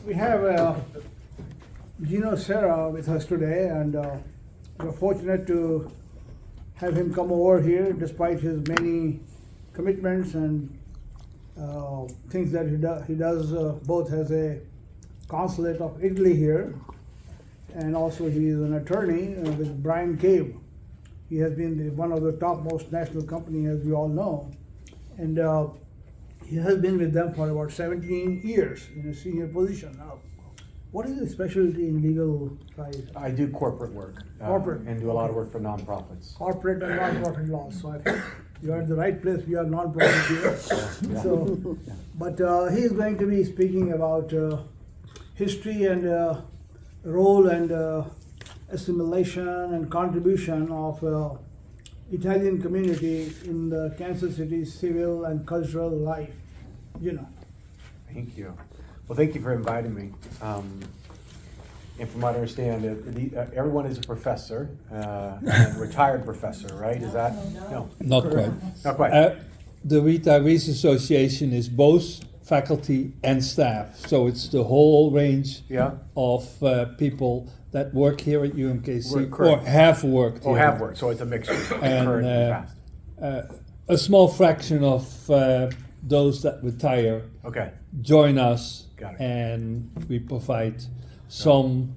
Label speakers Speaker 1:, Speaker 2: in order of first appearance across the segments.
Speaker 1: We have Gino Serra with us today, and we're fortunate to have him come over here despite his many commitments and things that he does both as a consulate of Italy here, and also he is an attorney with Bryan Cave. He has been one of the topmost national company, as we all know, and he has been with them for about 17 years in a senior position now. What is the specialty in legal side?
Speaker 2: I do corporate work.
Speaker 1: Corporate.
Speaker 2: And do a lot of work for nonprofits.
Speaker 1: Corporate and non-profit law. So I think you're at the right place. We are non-profit here.
Speaker 2: Yeah.
Speaker 1: So, but he is going to be speaking about history and role and assimilation and contribution of Italian community in the Kansas City civil and cultural life. You know.
Speaker 2: Thank you. Well, thank you for inviting me. And from what I understand, everyone is a professor, a retired professor, right? Is that? No.
Speaker 3: Not quite.
Speaker 2: Not quite.
Speaker 3: The Retirees Association is both faculty and staff, so it's the whole range of people that work here at UMKC or have worked here.
Speaker 2: Or have worked, so it's a mixture, current and past.
Speaker 3: A small fraction of those that retire join us, and we provide some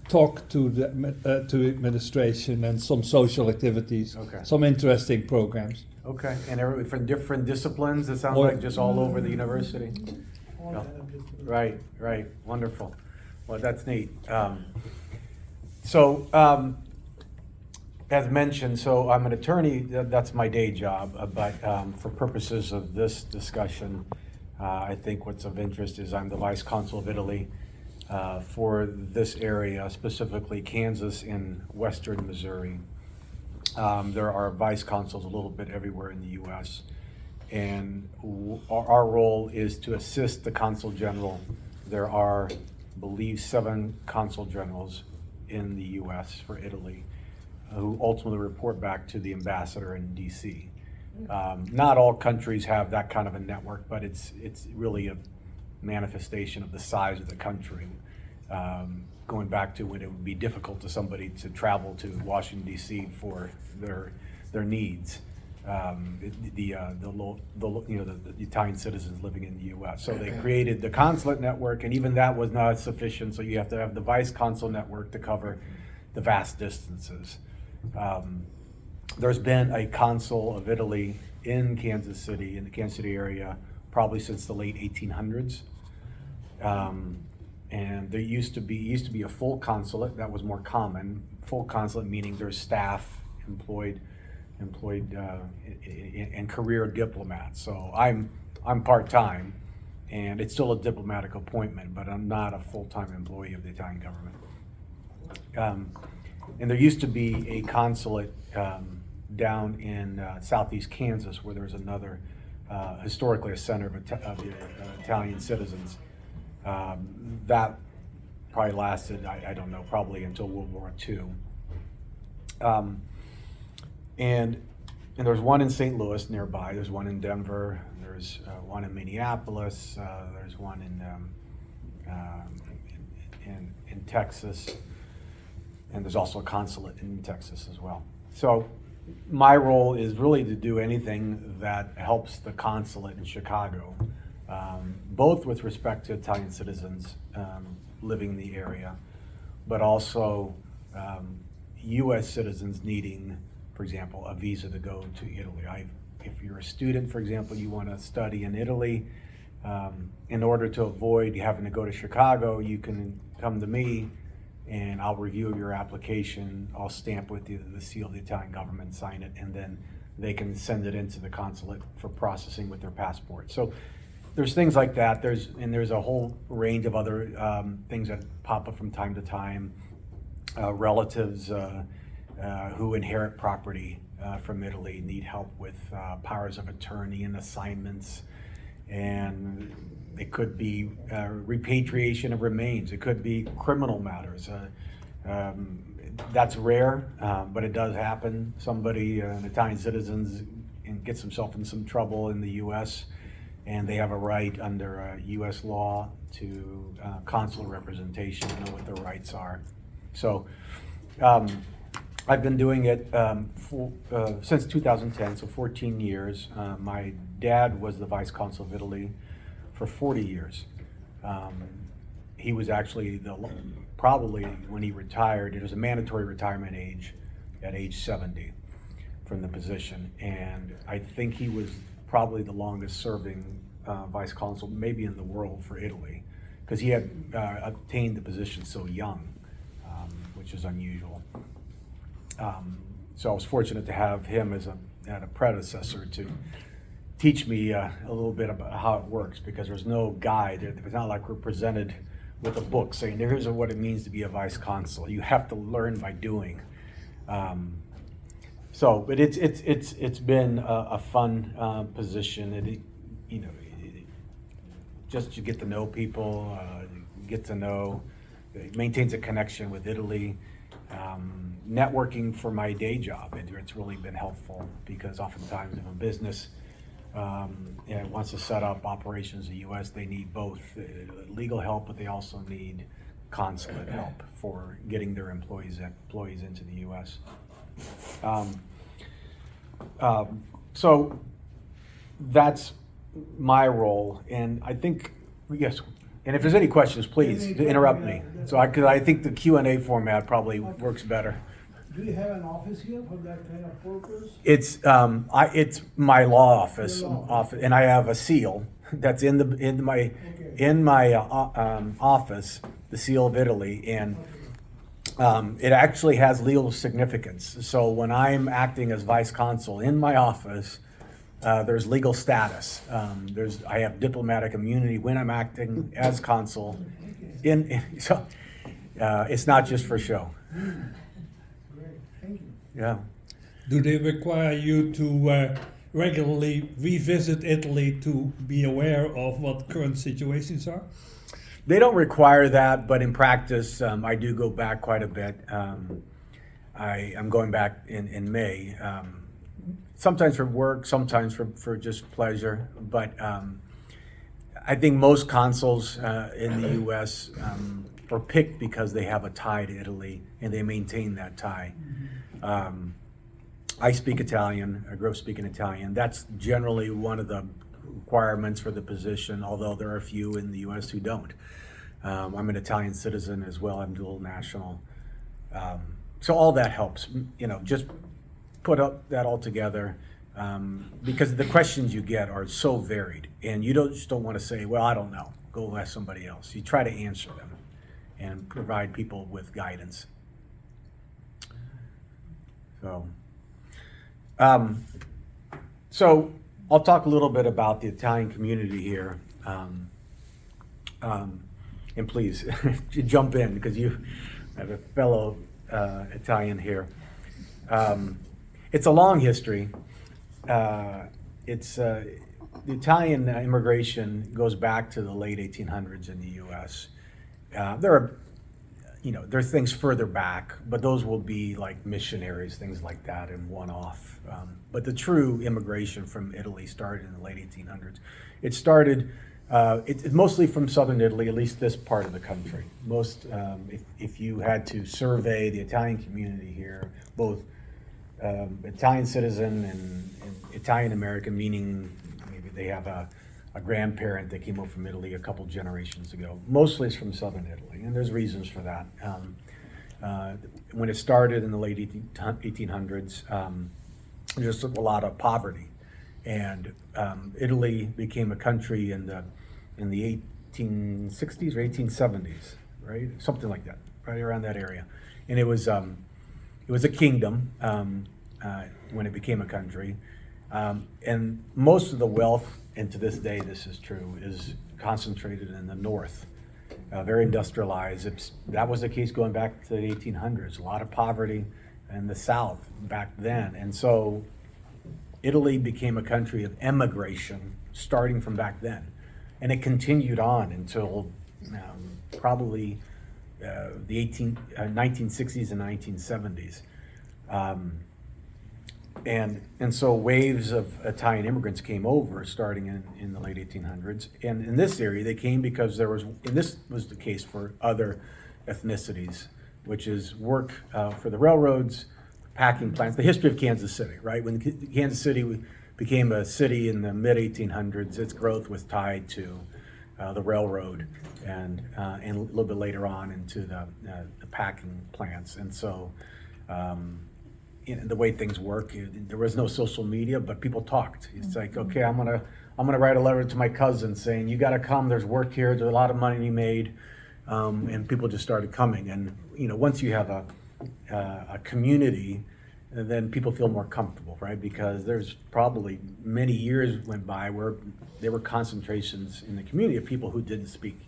Speaker 3: talk to the to administration and some social activities, some interesting programs.
Speaker 2: Okay, and from different disciplines, it sounds like just all over the university? No. Right, wonderful. Well, that's neat. As mentioned, so I'm an attorney, that's my day job, but for purposes of this discussion, I think what's of interest is I'm the Vice Consul of Italy for this area, specifically Kansas and Western Missouri. There are vice consuls a little bit everywhere in the U.S., and our role is to assist the consul general. There are, I believe, 7 consul generals in the U.S. for Italy, who ultimately report back to the ambassador in D.C. Not all countries have that kind of a network, but it's really a manifestation of the size of the country. Going back to when it would be difficult to somebody to travel to Washington D.C. for their needs, the Italian citizens living in the U.S. So they created the consulate network, and even that was not sufficient. So you have to have the vice consul network to cover the vast distances. There's been a consul of Italy in Kansas City, in the Kansas City area, probably since the late 1800s. And there used to be a full consulate. That was more common. Full consulate meaning there's staff employed and career diplomats. So I'm part-time, and it's still a diplomatic appointment, but I'm not a full-time employee of the Italian government. And there used to be a consulate down in southeast Kansas, where there's another, historically a center of the Italian citizens. That probably lasted, I don't know, probably until World War II. And there's one in St. Louis nearby, there's one in Denver, there's one in Minneapolis, there's one in Texas, and there's also a consulate in Texas as well. So my role is really to do anything that helps the consulate in Chicago, both with respect to Italian citizens living in the area, but also U.S. citizens needing, for example, a visa to go to Italy. If you're a student, for example, you want to study in Italy, in order to avoid having to go to Chicago, you can come to me, and I'll review your application. I'll stamp with you the seal of the Italian government, sign it, and then they can send it into the consulate for processing with their passport. So there's things like that. There's a whole range of other things that pop up from time to time. Relatives who inherit property from Italy need help with powers of attorney and assignments, and it could be repatriation of remains. It could be criminal matters. That's rare, but it does happen. Somebody, an Italian citizen, gets himself in some trouble in the U.S., and they have a right under U.S. law to consular representation, know what their rights are. So I've been doing it since 2010, so 14 years. My dad was the Vice Consul of Italy for 40 years. He was actually probably when he retired, it was a mandatory retirement age at age 70 from the position. And I think he was probably the longest serving Vice Consul maybe in the world for Italy, because he had obtained the position so young, which is unusual. So I was fortunate to have him as a predecessor to teach me a little bit about how it works, because there's no guide. It's not like we're presented with a book saying, here's what it means to be a vice consul. You have to learn by doing. But it's been a fun position. Just to get to know people, get to know, it maintains a connection with Italy. Networking for my day job, it's really been helpful, because oftentimes if a business wants to set up operations in the U.S., they need both legal help, but they also need consulate help for getting their employees into the U.S. So that's my role, and I think, yes, and if there's any questions, please interrupt me. So because I think the Q&A format probably works better.
Speaker 1: Do you have an office here for that kind of purpose?
Speaker 2: It's my law office, and I have a seal that's in my office, the seal of Italy, and it actually has legal significance. So when I'm acting as vice consul in my office, there's legal status. I have diplomatic immunity when I'm acting as consul. So it's not just for show. Yeah.
Speaker 3: Do they require you to regularly revisit Italy to be aware of what current situations are?
Speaker 2: They don't require that, but in practice, I do go back quite a bit. I'm going back in May, sometimes for work, sometimes for just pleasure. But I think most consuls in the U.S. Are picked because they have a tie to Italy and they maintain that tie. I speak Italian. I grew up speaking Italian. That's generally one of the requirements for the position, although there are a few in the U.S. who don't. I'm an Italian citizen as well. I'm dual national. So all that helps, just put up that all together, because the questions you get are so varied, and you just don't want to say, well, I don't know, go ask somebody else. You try to answer them and provide people with guidance. So I'll talk a little bit about the Italian community here. And please jump in, because you have a fellow Italian here. It's a long history. The Italian immigration goes back to the late 1800s in the U.S. There are things further back, but those will be like missionaries, things like that, and one-off. But the true immigration from Italy started in the late 1800s. It started it's mostly from southern Italy, at least this part of the country. Most, if you had to survey the Italian community here, both Italian citizen and Italian American, meaning maybe they have a grandparent that came over from Italy a couple generations ago. Mostly it's from southern Italy, and there's reasons for that. When it started in the late 1800s, there's a lot of poverty, and Italy became a country in the 1860s or 1870s, right? Something like that, right around that area. And it was a kingdom when it became a country, and most of the wealth, and to this day this is true, is concentrated in the north, very industrialized. That was the case going back to the 1800s. A lot of poverty in the south back then, and so Italy became a country of emigration starting from back then, and it continued on until probably the 1960s and 1970s. And so waves of Italian immigrants came over starting in the late 1800s. And in this area, they came because there was, and this was the case for other ethnicities, which is work for the railroads, packing plants, the history of Kansas City, right? When Kansas City became a city in the mid-1800s, its growth was tied to the railroad and a little bit later on into the packing plants. And so, the way things work, there was no social media, but people talked. It's like, okay, I'm gonna write a letter to my cousin saying, you gotta come, there's work here, there's a lot of money to be made. And people just started coming. And once you have a community, then people feel more comfortable, right? Because there's probably many years went by where there were concentrations in the community of people who didn't speak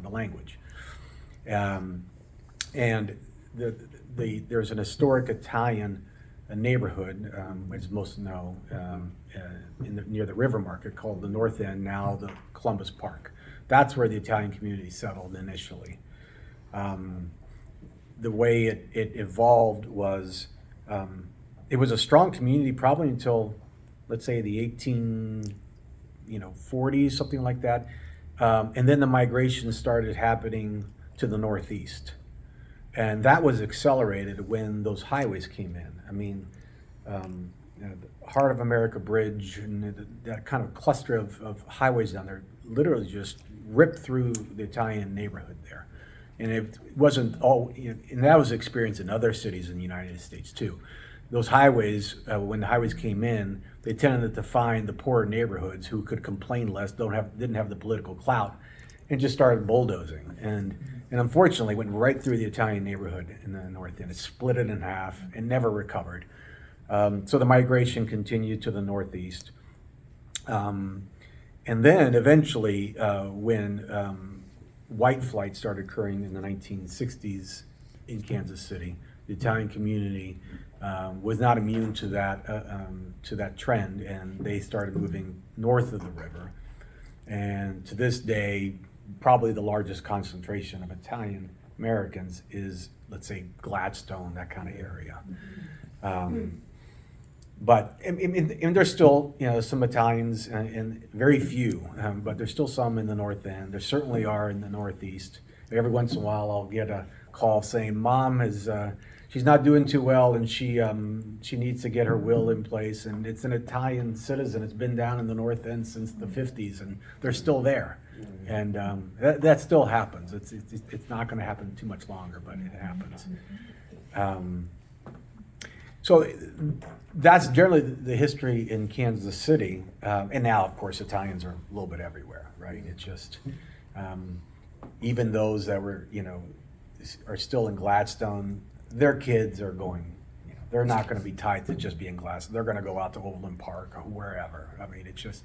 Speaker 2: the language. And there's an historic Italian neighborhood, as most know, near the river market called the North End, now the Columbus Park. That's where the Italian community settled initially. The way it evolved was, it was a strong community probably until, let's say, the 1840s, something like that. And then the migration started happening to the Northeast. And that was accelerated when those highways came in. I mean, the Heart of America Bridge and that kind of cluster of highways down there literally just ripped through the Italian neighborhood there. And it wasn't all, and that was experienced in other cities in the United States too. Those highways, when the highways came in, they tended to find the poorer neighborhoods who could complain less, didn't have the political clout, and just started bulldozing. And unfortunately went right through the Italian neighborhood in the North End. It split it in half and never recovered. So the migration continued to the Northeast. And then eventually when white flight started occurring in the 1960s in Kansas City, the Italian community was not immune to that trend, and they started moving north of the river. And to this day, probably the largest concentration of Italian Americans is, let's say, Gladstone, that kind of area. But and there's still some Italians, and very few, but there's still some in the North End. There certainly are in the Northeast. Every once in a while, I'll get a call saying, "Mom is she's not doing too well, and she needs to get her will in place." And it's an Italian citizen. It's been down in the North End since the 50s, and they're still there. And that still happens. It's not going to happen too much longer, but it happens. So that's generally the history in Kansas City. And now, of course, Italians are a little bit everywhere, right? It's just, even those that were, are still in Gladstone, their kids are going, they're not going to be tied to just being Gladstone. They're going to go out to Overland Park or wherever. I mean, it's just,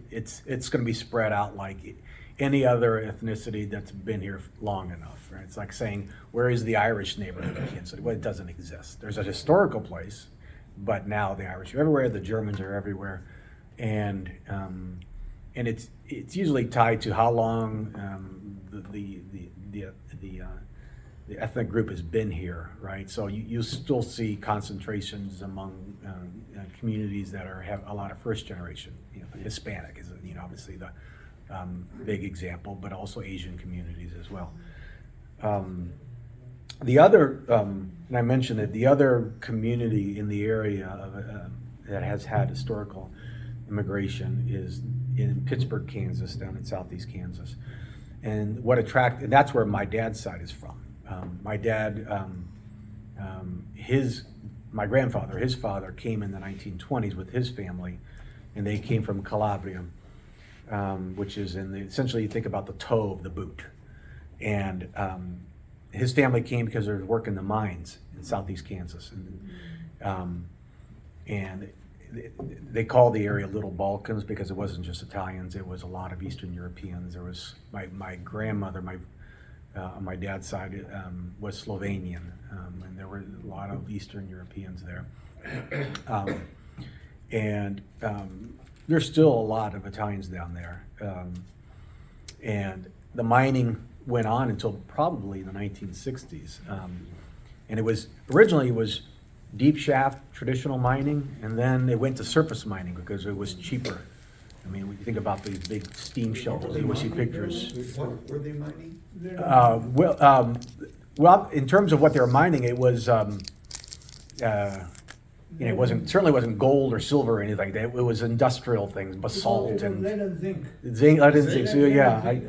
Speaker 2: it's going to be spread out like any other ethnicity that's been here long enough, right? It's like saying, where is the Irish neighborhood in Kansas City? Well, it doesn't exist. There's a historical place, but now the Irish are everywhere, the Germans are everywhere, and it's usually tied to how long the ethnic group has been here, right? So you still see concentrations among communities that have a lot of first generation. Hispanic is obviously the big example, but also Asian communities as well. The other, and I mentioned that the other community in the area that has had historical immigration is in Pittsburgh, Kansas, down in southeast Kansas. And and that's where my dad's side is from. My dad, my grandfather, his father came in the 1920s with his family, and they came from Calabria, which is essentially you think about the toe of the boot. And his family came because they were working the mines in southeast Kansas. And they called the area Little Balkans because it wasn't just Italians, it was a lot of Eastern Europeans. There was my grandmother, on my dad's side, was Slovenian, and there were a lot of Eastern Europeans there. And there's still a lot of Italians down there. And the mining went on until probably the 1960s. And originally it was deep shaft traditional mining, and then they went to surface mining because it was cheaper. I mean, when you think about these big steam shovels, you will see pictures.
Speaker 4: What were they mining?
Speaker 2: Well, in terms of what they were mining, it was, it certainly wasn't gold or silver or anything like that. It was industrial things, basalt and
Speaker 1: Lead and zinc.
Speaker 2: zinc. I didn't think so. Yeah,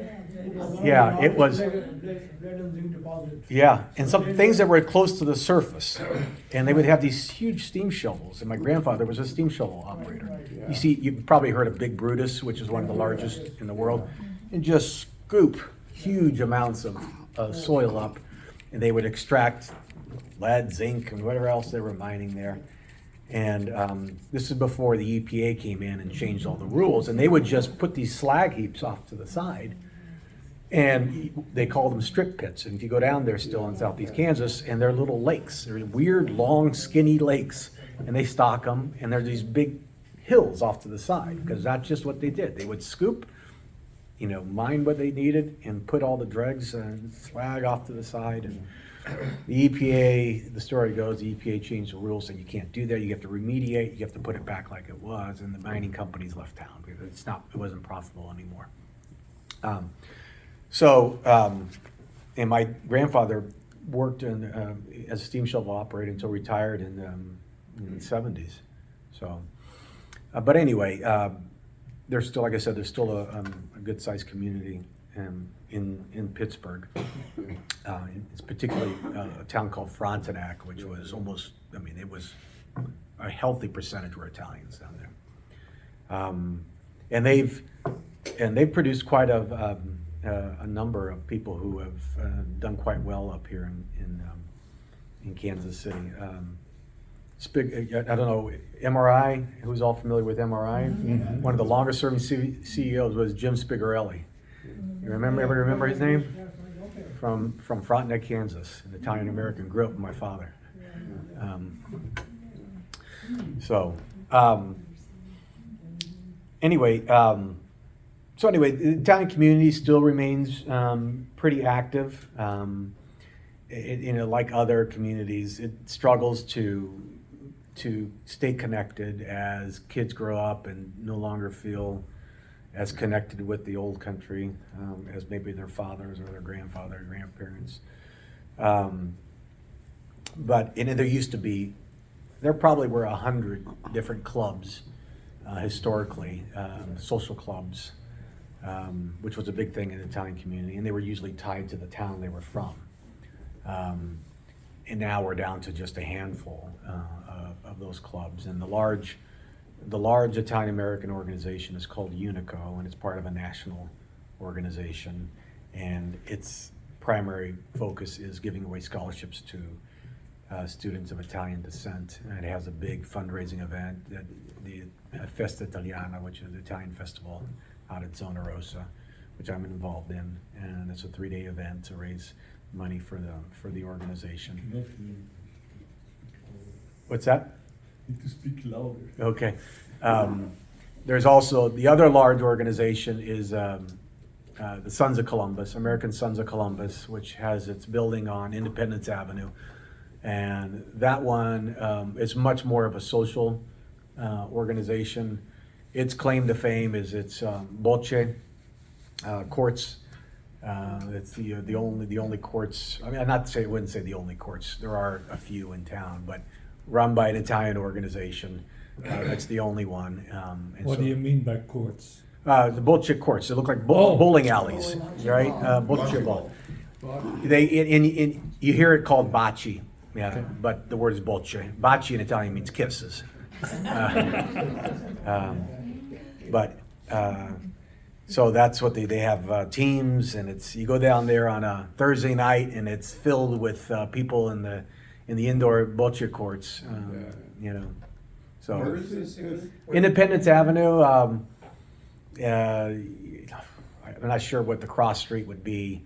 Speaker 2: yeah, it was.
Speaker 1: Lead and zinc deposits.
Speaker 2: Yeah, and some things that were close to the surface, and they would have these huge steam shovels. And my grandfather was a steam shovel operator. You see, you've probably heard of Big Brutus, which is one of the largest in the world, and just scoop huge amounts of soil up, and they would extract lead, zinc, and whatever else they were mining there. And this is before the EPA came in and changed all the rules, and they would just put these slag heaps off to the side. And they call them strip pits. And if you go down there still in southeast Kansas, and they're little lakes. They're weird, long, skinny lakes. And they stock them, and there's these big hills off to the side, because that's just what they did. They would scoop, mine what they needed, and put all the dregs and slag off to the side. And the EPA, the story goes, the EPA changed the rules, and you can't do that. You have to remediate, you have to put it back like it was, and the mining companies left town because it wasn't profitable anymore. And my grandfather worked as a steam shovel operator until retired in the 70s. So, but anyway, there's still, like I said, there's still a good sized community in Pittsburgh. It's particularly a town called Frontenac, which was almost, it was a healthy percentage were Italians down there. And they've produced quite a number of people who have done quite well up here in Kansas City. I don't know, MRI, who's all familiar with MRI? Mm-hmm. One of the longest serving CEOs was Jim Spigarelli. You remember his name? From Frontenac, Kansas, an Italian American, grew up with my father. Anyway, the Italian community still remains pretty active. Like other communities, it struggles to stay connected as kids grow up and no longer feel as connected with the old country as maybe their fathers or their grandfather or grandparents. But there used to be, there probably were 100 different clubs historically, social clubs, which was a big thing in the Italian community, and they were usually tied to the town they were from. And now we're down to just a handful of those clubs. And the large Italian American organization is called UNICO, and it's part of a national organization. And its primary focus is giving away scholarships to students of Italian descent. And it has a big fundraising event, the Festa Italiana, which is the Italian festival out at Zona Rosa, which I'm involved in. And it's a 3-day event to raise money for the organization. What's that?
Speaker 5: Need to speak louder.
Speaker 2: Okay. There's also the other large organization is the Sons of Columbus, American Sons of Columbus, which has its building on Independence Avenue, and that one is much more of a social organization. Its claim to fame is its Bocce courts. It's the only courts. I wouldn't say the only courts. There are a few in town, but run by an Italian organization. That's the only one.
Speaker 3: What do you mean by courts?
Speaker 2: The Bocce courts. They look like bowling alleys, right? Bocce ball. You hear it called bocce, yeah, but the word is bocce. Bocce in Italian means kisses. So that's what they have teams, and you go down there on a Thursday night, and it's filled with people in the indoor bocce courts. So
Speaker 4: Where is this?
Speaker 2: Independence Avenue. I'm not sure what the cross street would be,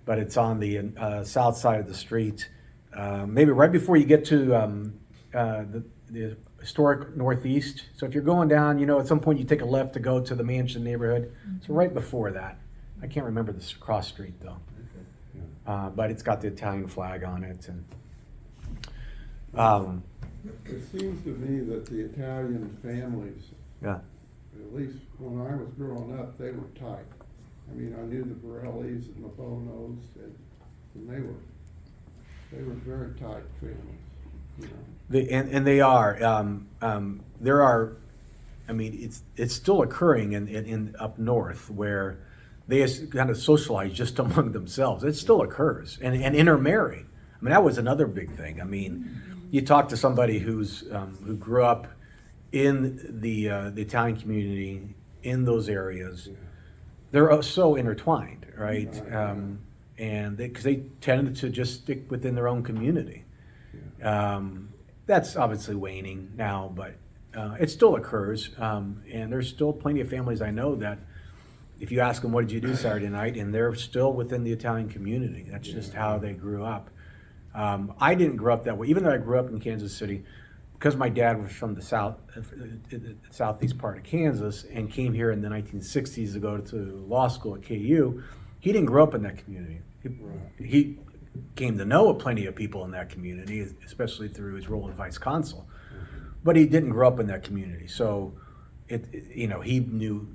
Speaker 2: but it's on the south side of the street. Maybe right before you get to the historic Northeast. So if you're going down, at some point you take a left to go to the Mansion neighborhood. So right before that. I can't remember the cross street though. But it's got the Italian flag on it. And
Speaker 4: It seems to me that the Italian families,
Speaker 2: Yeah.
Speaker 4: at least when I was growing up, they were tight. I mean, I knew the Borellis and the Bonos, and they were very tight families, you know.
Speaker 2: And they are. There are. I mean, it's still occurring in up north where they kind of socialize just among themselves. It still occurs and intermarry. I mean, that was another big thing. I mean, you talk to somebody who grew up in the Italian community in those areas.
Speaker 4: Yeah.
Speaker 2: They're so intertwined, right?
Speaker 4: Right.
Speaker 2: And because they tended to just stick within their own community.
Speaker 4: Yeah.
Speaker 2: That's obviously waning now, but it still occurs. And there's still plenty of families I know that if you ask them, what did you do Saturday night? And they're still within the Italian community. That's just how they grew up. I didn't grow up that way, even though I grew up in Kansas City, because my dad was from the southeast part of Kansas and came here in the 1960s to go to law school at KU. He didn't grow up in that community. He came to know plenty of people in that community, especially through his role as vice consul. But he didn't grow up in that community, so he knew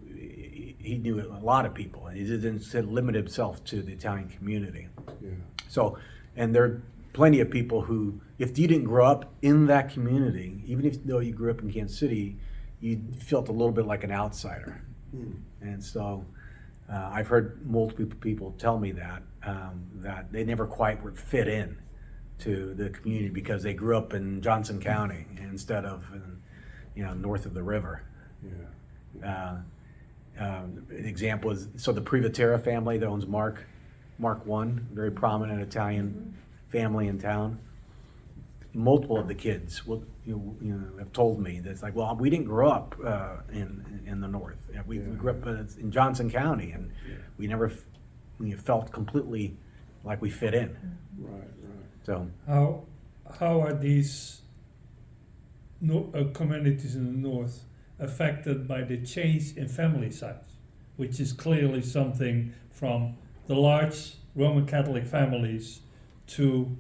Speaker 2: a lot of people, and he didn't limit himself to the Italian community.
Speaker 4: Yeah.
Speaker 2: So, and there are plenty of people who, if you didn't grow up in that community, even though you grew up in Kansas City, you felt a little bit like an outsider. And so, I've heard multiple people tell me that they never quite were fit in to the community because they grew up in Johnson County instead of north of the river.
Speaker 4: Yeah.
Speaker 2: An example is, so the Privatera family that owns Mark One, very prominent Italian family in town. Multiple of the kids will, have told me that it's like, well, we didn't grow up in the north. We grew up in Johnson County, and we never felt completely like we fit in.
Speaker 4: Right.
Speaker 2: So
Speaker 3: how are these communities in the north affected by the change in family size, which is clearly something from the large Roman Catholic families to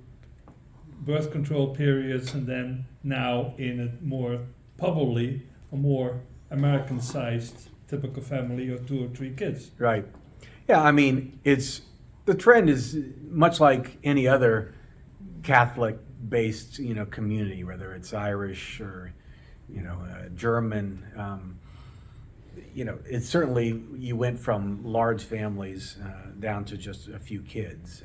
Speaker 3: birth control periods, and then now in probably a more American-sized typical family of 2 or 3 kids.
Speaker 2: Right. Yeah, I mean, the trend is much like any other Catholic-based, community, whether it's Irish or, German. It's certainly, you went from large families down to just a few kids.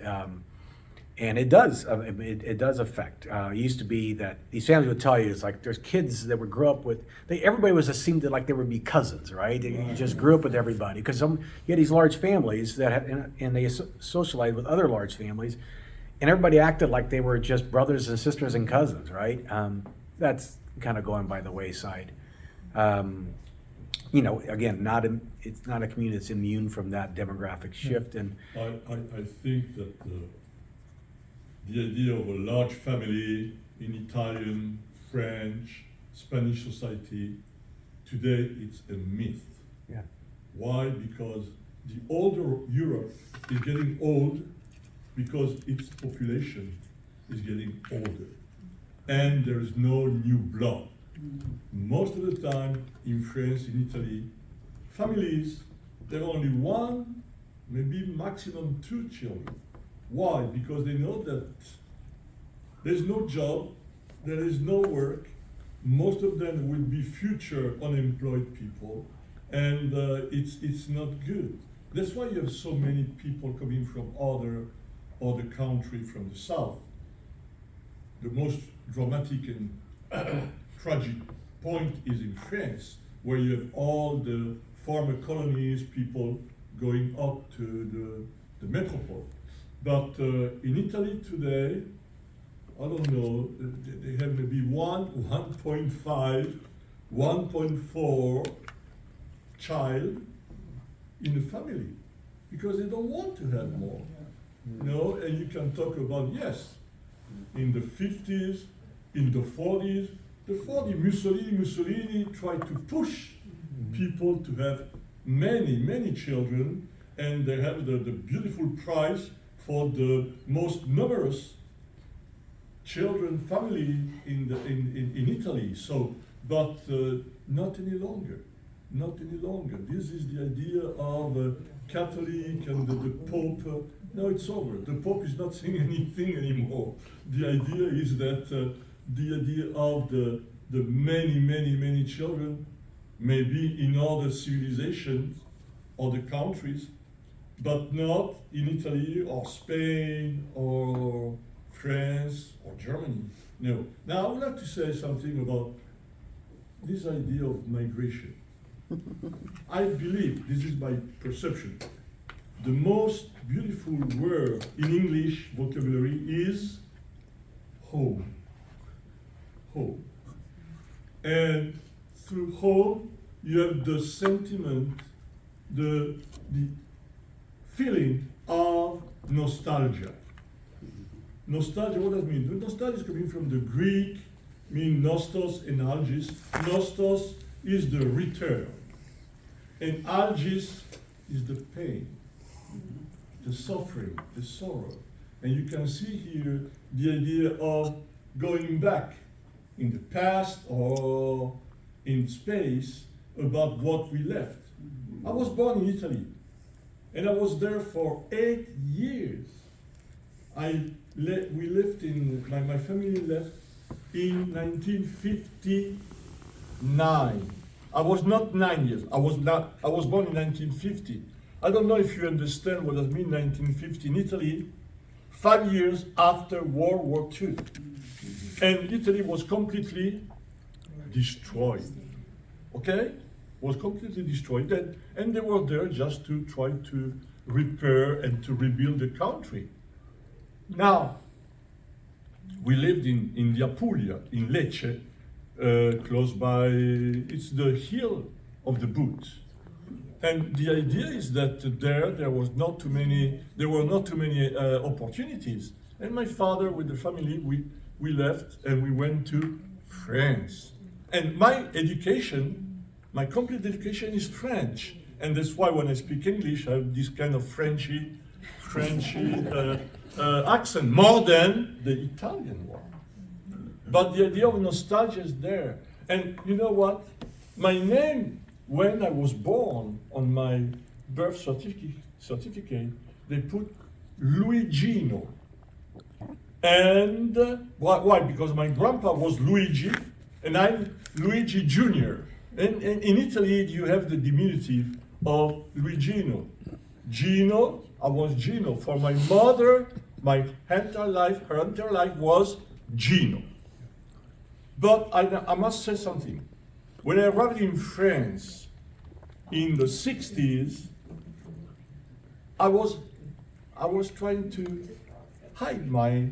Speaker 2: And it does affect. It used to be that these families would tell you, it's like there's kids that would grow up with, everybody seemed like they would be cousins, right? You just grew up with everybody, because you had these large families and they socialized with other large families, and everybody acted like they were just brothers and sisters and cousins, right? That's kind of going by the wayside. Again, it's not a community that's immune from that demographic shift. And
Speaker 5: I think that the idea of a large family in Italian, French, Spanish society, today it's a myth.
Speaker 2: Yeah.
Speaker 5: Why? Because the older Europe is getting old because its population is getting older. And there is no new blood. Most of the time in France, in Italy, families, there are only 1, maybe maximum 2 children. Why? Because they know that there's no job, there is no work, most of them will be future unemployed people, and it's not good. That's why you have so many people coming from other countries from the south. The most dramatic and tragic point is in France, where you have all the former colonies, people going up to the metropole. But in Italy today, I don't know, they have maybe 1.5, 1.4 child in the family, because they don't want to have more. And you can talk about, yes, in the 50s, in the 40s, Mussolini tried to push people to have many children, and they have the beautiful prize for the most numerous children family in Italy. So, but not any longer. Not any longer. This is the idea of Catholic and the Pope. No, it's over. The Pope is not saying anything anymore. The idea is that the idea of the many children may be in other civilizations, other countries, but not in Italy or Spain or France or Germany. No. Now I would like to say something about this idea of migration. I believe, this is my perception, the most beautiful word in English vocabulary is home. Home. And through home, you have the sentiment, the feeling of nostalgia. Nostalgia, what does it mean? The nostalgia is coming from the Greek, meaning nostos and algis. Nostos is the return, and algis is the pain, the suffering, the sorrow. And you can see here the idea of going back in the past or in space about what we left. I was born in Italy, and I was there for 8 years. We left in, my family left in 1959. I was not 9 years. I was born in 1950. I don't know if you understand what does mean 1950 in Italy. 5 years after World War II, and Italy was completely destroyed. Okay, was completely destroyed, and they were there just to try to repair and to rebuild the country. Now, we lived in the Apulia, in Lecce, close by, it's the hill of the boot. And the idea is that there were not too many opportunities. And my father, with the family, we left and we went to France. And my education, my complete education is French. And that's why when I speak English, I have this kind of Frenchy accent, more than the Italian one. But the idea of nostalgia is there. And you know what? My name, when I was born, on my birth certificate, they put Luigino. And why? Because my grandpa was Luigi, and I'm Luigi Jr. And in Italy, you have the diminutive of Luigino. Gino, I was Gino. For my mother, her entire life was Gino. But I must say something. When I arrived in France in the 60s, I was trying to hide my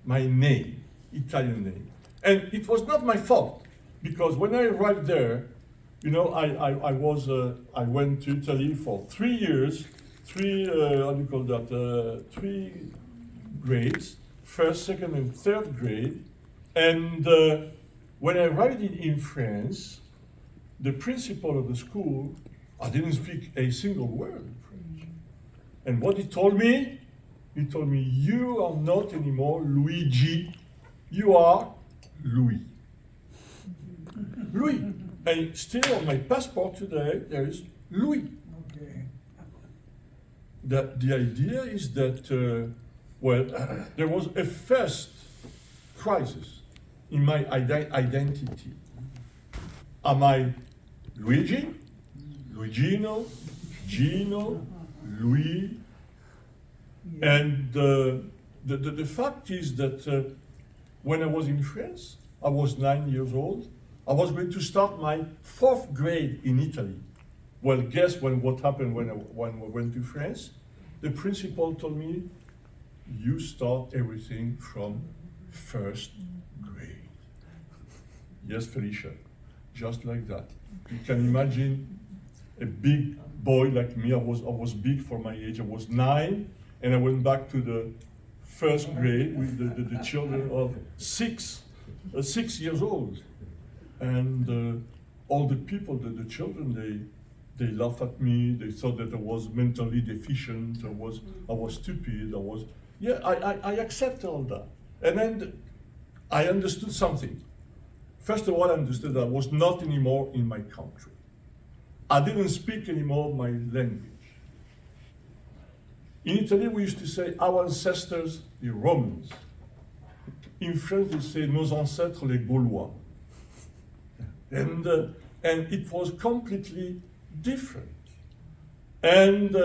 Speaker 5: name, Italian name. And it was not my fault, because when I arrived there, you know, I went to Italy for 3 years, three grades, first, second, and third grade. And when I arrived in France, the principal of the school, I didn't speak a single word in French. And what he told me, you are not anymore Luigi, you are Louis. Louis. And still on my passport today, there is Louis.
Speaker 1: Okay.
Speaker 5: The idea is that, there was a first crisis in my identity. Am I Luigi, Luigino, Gino, Louis? And the fact is that when I was in France, I was 9 years old. I was going to start my 4th grade in Italy. Well, guess what happened when I went to France? The principal told me, you start everything from 1st grade. Yes, Felicia, just like that. You can imagine a big boy like me. I was big for my age. I was 9, and I went back to the 1st grade with the children of 6 years old. And all the people, the children, they laughed at me. They thought that I was mentally deficient. I was stupid. I accept all that. And then I understood something. first of all, I understood that I was not anymore in my country. I didn't speak anymore my language. In Italy, we used to say our ancestors, the Romans. In France, they say nos ancêtres, les Gaulois. And it was completely different. And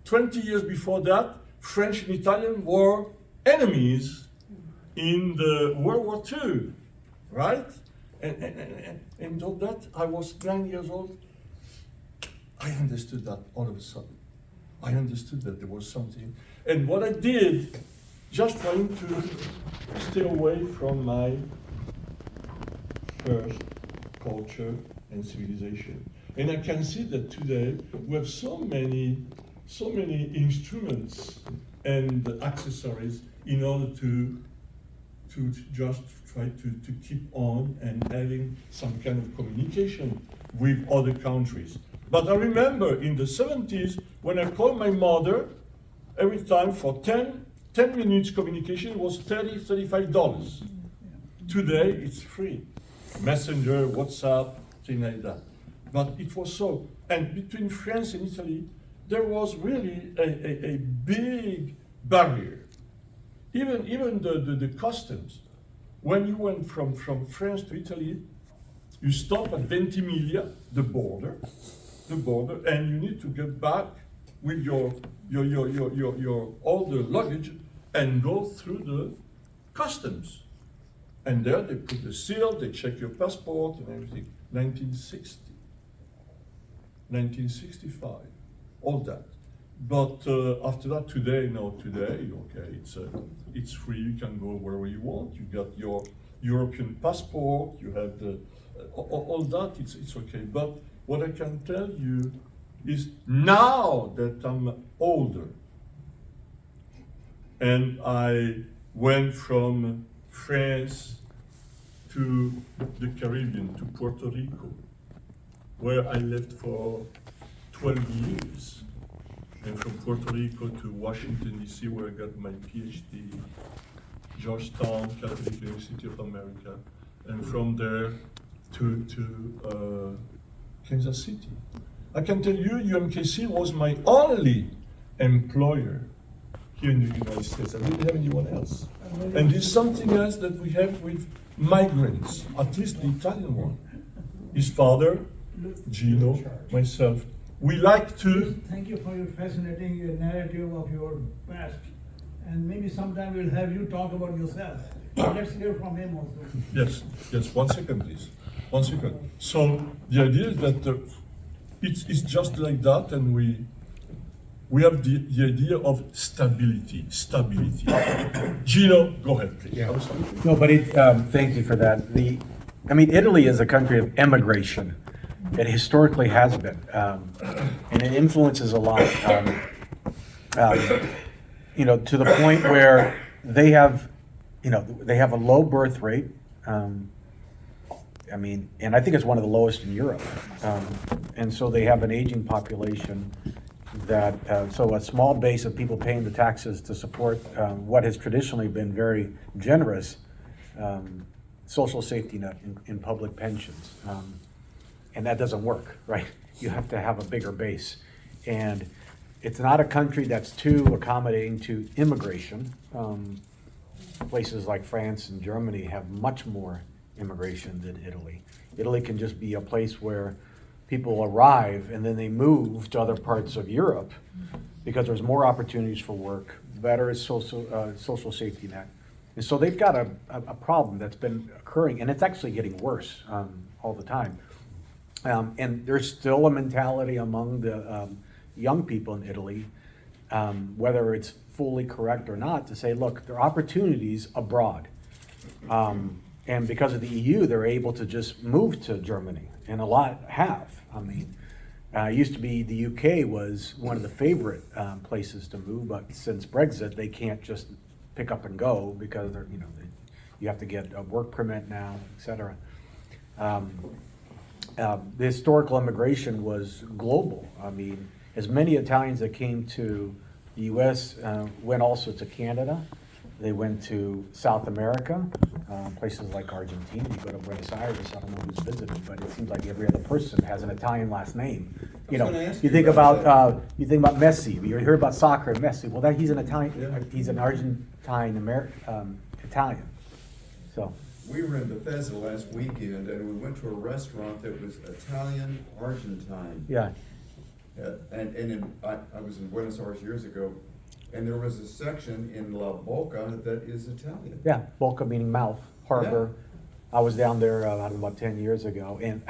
Speaker 5: 20 years before that, French and Italian were enemies in the World War II, right? And all that, I was 9 years old. I understood that all of a sudden. I understood that there was something. And what I did, just trying to stay away from my first culture and civilization. And I can see that today we have so many instruments and accessories in order to just try to keep on and having some kind of communication with other countries. But I remember in the 70s, when I called my mother, every time for 10 minutes communication, it was $30, $35. Today, it's free. Messenger, WhatsApp, things like that. But it was so. And between France and Italy, there was really a big barrier. Even the customs. When you went from France to Italy, you stop at Ventimiglia, the border, and you need to get back with your all the luggage and go through the customs. And there they put the seal, they check your passport and everything. 1960, 1965, all that. But after that, today, okay, it's free. You can go wherever you want. You got your European passport. You have the all that. It's okay. But what I can tell you is now that I'm older, and I went from France to the Caribbean, to Puerto Rico, where I lived for 12 years. And from Puerto Rico to Washington, D.C., where I got my PhD, Georgetown, Catholic University of America, and from there to Kansas City. I can tell you, UMKC was my only employer here in the United States. I didn't have anyone else. And it's something else that we have with migrants, at least the Italian one. His father, Gino, myself. We like to...
Speaker 1: Thank you for your fascinating narrative of your past. And maybe sometime we'll have you talk about yourself. Let's hear from him also.
Speaker 5: Yes, 1 second, please. 1 second. So the idea is that it's just like that, and we have the idea of stability. Gino, go ahead, please.
Speaker 2: Yeah. No, but thank you for that. Italy is a country of emigration. It historically has been, and it influences a lot. To the point where they have a low birth rate. And I think it's one of the lowest in Europe. And so they have an aging population so a small base of people paying the taxes to support what has traditionally been very generous social safety net in public pensions. And that doesn't work, right? You have to have a bigger base. And it's not a country that's too accommodating to immigration. Places like France and Germany have much more immigration than Italy. Italy can just be a place where people arrive and then they move to other parts of Europe because there's more opportunities for work, better social safety net. And so they've got a problem that's been occurring, and it's actually getting worse all the time. And there's still a mentality among the young people in Italy, whether it's fully correct or not, to say, look, there are opportunities abroad. And because of the EU, they're able to just move to Germany, and a lot have. It used to be the UK was one of the favorite places to move, but since Brexit, they can't just pick up and go because you have to get a work permit now, et cetera. The historical immigration was global. As many Italians that came to the U.S. went also to Canada, They went to South America, places like Argentina. You go to Buenos Aires, I don't know who's visited, but it seems like every other person has an Italian last name. You know, you think about Messi. You hear about soccer and Messi. Well, he's an Italian.
Speaker 6: Yeah.
Speaker 2: He's an Argentine American Italian. So
Speaker 6: We were in Bethesda last weekend, and we went to a restaurant that was Italian Argentine.
Speaker 2: yeah,
Speaker 6: I was in Buenos Aires years ago, and there was a section in La Boca that is Italian.
Speaker 2: yeah. Boca meaning mouth, harbor. I was down there about 10 years ago, and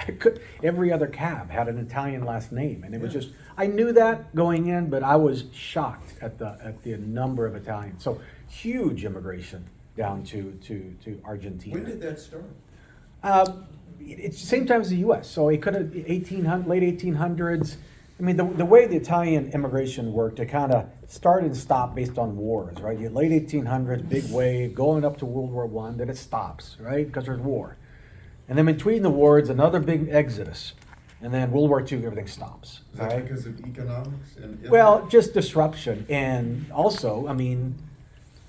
Speaker 2: every other cab had an Italian last name, and it was
Speaker 6: Yeah.
Speaker 2: just, I knew that going in, but I was shocked at the number of Italians. So huge immigration down to Argentina.
Speaker 6: When did that start?
Speaker 2: It's the same time as the U.S., so it could have late 1800s. I mean, the way the Italian immigration worked, it kind of started and stopped based on wars, right? You get late 1800s, big wave, going up to World War I, then it stops, right? Because there's war. And then between the wars, another big exodus. And then World War II, everything stops,
Speaker 6: Is that
Speaker 2: right?
Speaker 6: because of economics and?
Speaker 2: Well, just disruption. And also, I mean,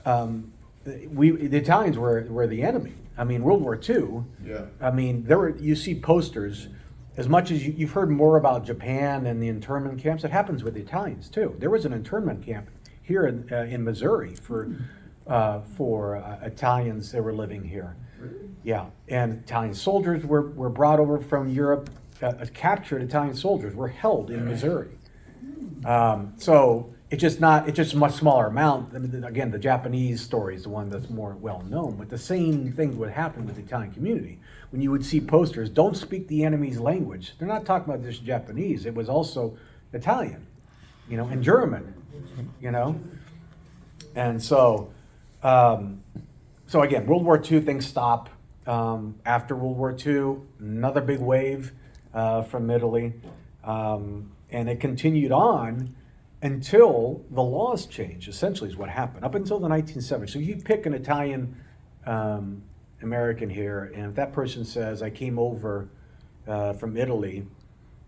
Speaker 2: the Italians were the enemy. I mean, World War II,
Speaker 6: Yeah.
Speaker 2: I mean, you see posters, as much as you've heard more about Japan and the internment camps, it happens with the Italians too. There was an internment camp here in Missouri for Italians that were living here.
Speaker 6: Really?
Speaker 2: Yeah, and Italian soldiers were brought over from Europe, captured Italian soldiers were held in Missouri. So it's just a much smaller amount. I mean, again, the Japanese story is the one that's more well known, but the same thing would happen with the Italian community. When you would see posters, don't speak the enemy's language. They're not talking about just Japanese. It was also Italian, you know, and German, you know. And so, so again, World War II, things stop. After World War II, another big wave from Italy. And it continued on until the laws changed, essentially is what happened, up until the 1970s. So you pick an Italian American here, and if that person says, I came over from Italy,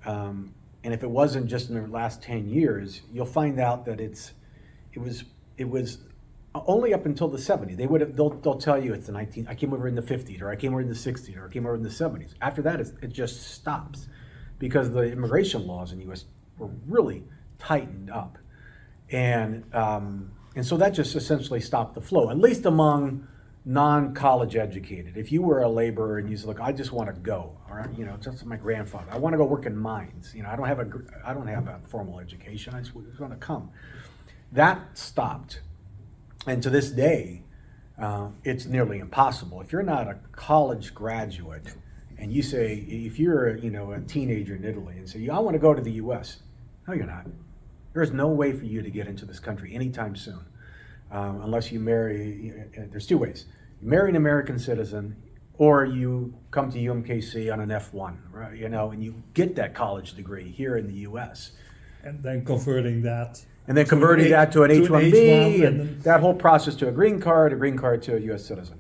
Speaker 2: and if it wasn't just in the last 10 years, you'll find out that it was only up until the 70s. They'll tell you it's I came over in the 50s, or I came over in the 60s, or I came over in the 70s. After that, it just stops because the immigration laws in the U.S. were really tightened up. And so that just essentially stopped the flow, at least among non-college educated. If you were a laborer and you said, look, I just want to go, or, you know, just like my grandfather, I want to go work in mines. You know, I don't have a formal education. I just want to come. That stopped. And to this day, it's nearly impossible. If you're not a college graduate and you say, if you're a teenager in Italy and say, I want to go to the U.S., no, you're not. There's no way for you to get into this country anytime soon, unless you marry. There's two ways: you marry an American citizen, or you come to UMKC on an F1, right? You know, and you get that college degree here in the U.S.
Speaker 3: And then converting that.
Speaker 2: And then converting that to an H-1B, and
Speaker 3: then
Speaker 2: that whole process to a green card to a U.S. citizen.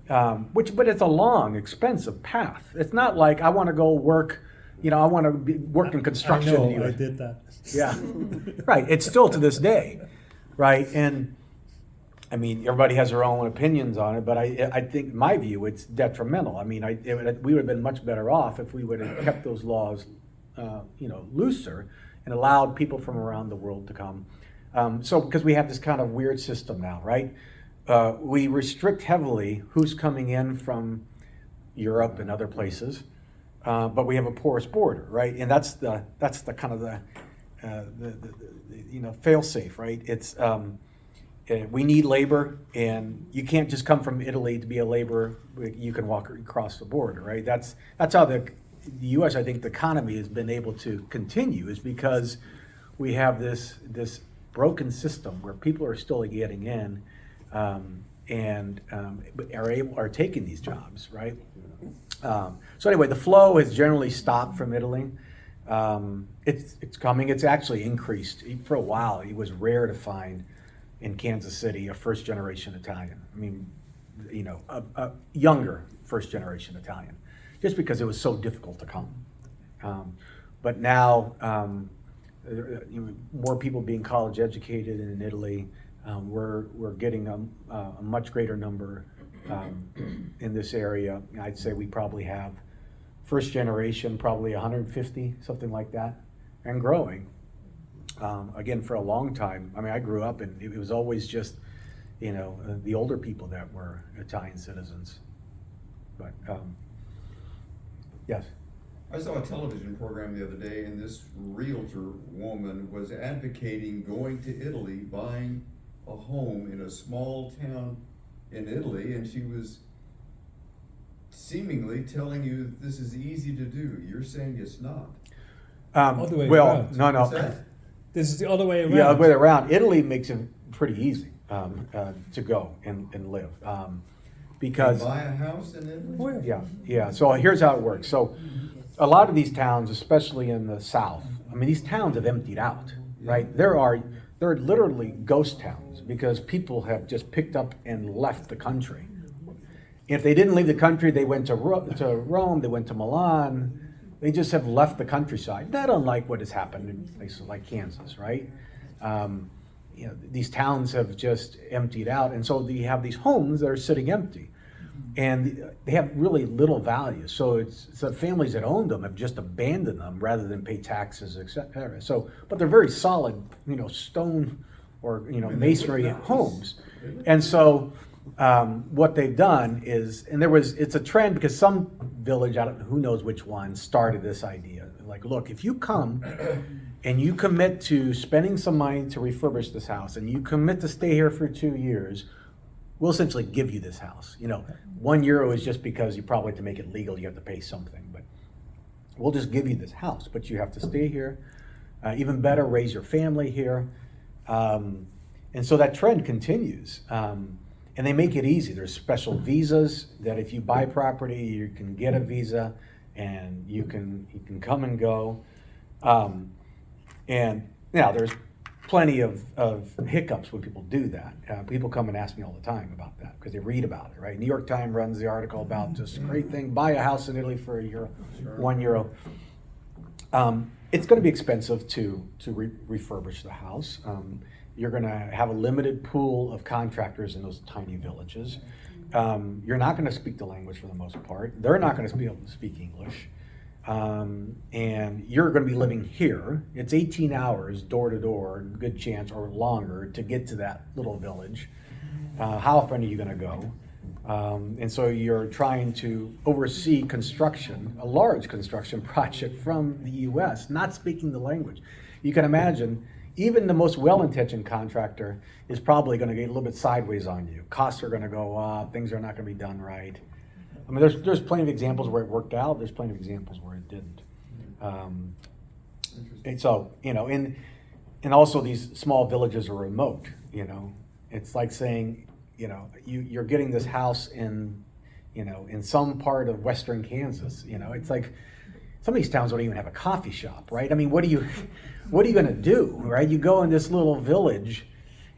Speaker 2: But it's a long, expensive path. It's not like I want to go work. I want to work in construction.
Speaker 3: I know,
Speaker 2: in the US.
Speaker 3: I did that.
Speaker 2: Yeah, right. It's still to this day, right? And I mean, everybody has their own opinions on it, but I think, in my view, it's detrimental. I mean, we would have been much better off if we would have kept those laws, looser and allowed people from around the world to come. So, because we have this kind of weird system now, right? We restrict heavily who's coming in from Europe and other places. But we have a porous border, right? And that's the kind of the fail-safe, right? It's we need labor, and you can't just come from Italy to be a laborer. You can walk across the border, right? That's how the U.S. I think the economy has been able to continue, is because we have this broken system where people are still getting in and are taking these jobs, right? So anyway, the flow has generally stopped from Italy. It's coming. It's actually increased. For a while, it was rare to find in Kansas City a first-generation Italian. I mean, a younger first-generation Italian, just because it was so difficult to come. But now, more people being college educated in Italy. We're getting a much greater number in this area. I'd say we probably have first generation, probably 150, something like that, and growing. Again, for a long time, I mean, I grew up and it was always just, the older people that were Italian citizens. But, yes.
Speaker 6: I saw a television program the other day, and this realtor woman was advocating going to Italy, buying a home in a small town in Italy, and she was seemingly telling you this is easy to do. You're saying it's not.
Speaker 3: Other way
Speaker 2: Well,
Speaker 3: around.
Speaker 2: no.
Speaker 6: What's that?
Speaker 3: This is the other way around.
Speaker 2: Yeah, the other way around. Italy makes it pretty easy to go and live. Because
Speaker 6: Buy a house in Italy?
Speaker 2: yeah. So here's how it works. So a lot of these towns, especially in the South, I mean, these towns have emptied out, right? There are literally ghost towns because people have just picked up and left the country. If they didn't leave the country, they went to Rome, they went to Milan. They just have left the countryside. Not unlike what has happened in places like Kansas, right? These towns have just emptied out, and so you have these homes that are sitting empty, and they have really little value. So the families that owned them have just abandoned them rather than pay taxes, etc. So, but they're very solid, stone or masonry homes, and so what they've done is, and it's a trend because some village, who knows which one, started this idea. Like, look, if you come and you commit to spending some money to refurbish this house, and you commit to stay here for 2 years, we'll essentially give you this house. €1 is just because you probably, to make it legal, you have to pay something, but we'll just give you this house, but you have to stay here. Even better, raise your family here. And so that trend continues. And they make it easy. There's special visas that if you buy property, you can get a visa, and you can come and go. And now there's plenty of hiccups when people do that. People come and ask me all the time about that because they read about it, right? New York Times runs the article about this great thing: buy a house in Italy for €1. It's going to be expensive to refurbish the house. You're going to have a limited pool of contractors in those tiny villages. You're not going to speak the language for the most part. They're not going to be able to speak English. And you're going to be living here. It's 18 hours door to door, good chance, or longer, to get to that little village. How often are you going to go? And so you're trying to oversee construction, a large construction project from the US, not speaking the language. You can imagine, even the most well-intentioned contractor is probably going to get a little bit sideways on you. Costs are going to go up, things are not going to be done right. I mean, there's plenty of examples where it worked out, there's plenty of examples where it didn't. And so, and also these small villages are remote, It's like saying, you're getting this house in some part of western Kansas, It's like some of these towns don't even have a coffee shop, right? I mean, what are you going to do, right? You go in this little village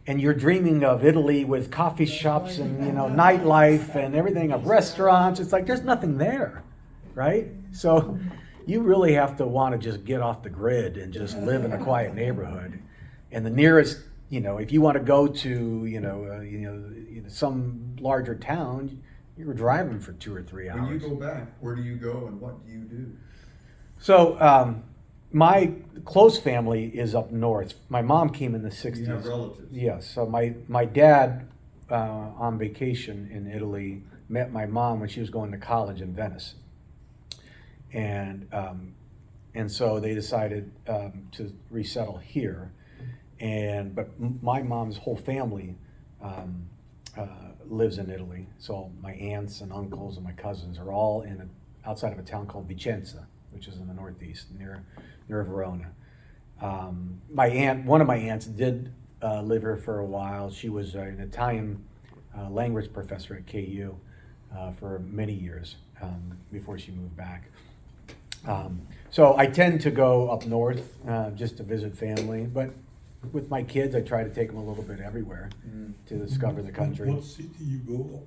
Speaker 2: and you're dreaming of Italy with coffee shops and, nightlife and everything, of restaurants. It's like there's nothing there, right? So you really have to want to just get off the grid and just live in a quiet neighborhood. And the nearest, if you want to go to, some larger town, you're driving for 2 or 3 hours.
Speaker 6: When you go back, where do you go and what do you do?
Speaker 2: So my close family is up north. My mom came in the 60s.
Speaker 6: You have relatives?
Speaker 2: Yes. So my dad, on vacation in Italy, met my mom when she was going to college in Venice. And so they decided to resettle here. But my mom's whole family lives in Italy. So my aunts and uncles and my cousins are all outside of a town called Vicenza, which is in the northeast, near Verona. One of my aunts did live here for a while. She was an Italian language professor at KU for many years before she moved back. So I tend to go up north just to visit family, but with my kids, I try to take them a little bit everywhere to discover the country.
Speaker 5: What city you go?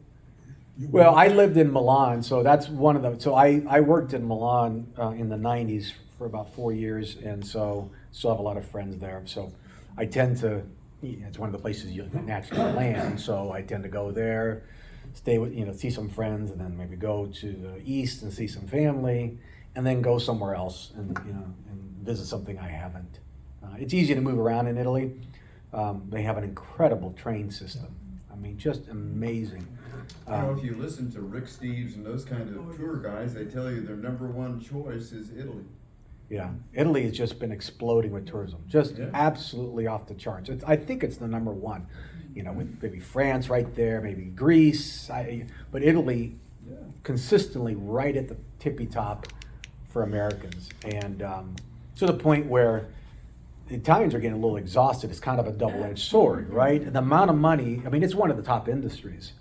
Speaker 2: Well, I lived in Milan, so that's one of them. So I worked in Milan in the 90s for about 4 years, and so still have a lot of friends there. So I tend to it's one of the places you naturally land, so I tend to go there, stay with, see some friends, and then maybe go to the east and see some family, and then go somewhere else and visit something I haven't. It's easy to move around in Italy. They have an incredible train system. I mean, just amazing.
Speaker 6: If you listen to Rick Steves and those kind of tour guys, they tell you their number one choice is Italy.
Speaker 2: Yeah, Italy has just been exploding with tourism, just absolutely off the charts. I think it's the number one, with maybe France right there, maybe Greece, but Italy consistently right at the tippy top for Americans. And to the point where the Italians are getting a little exhausted. It's kind of a double-edged sword, right? And the amount of money, I mean, it's one of the top industries,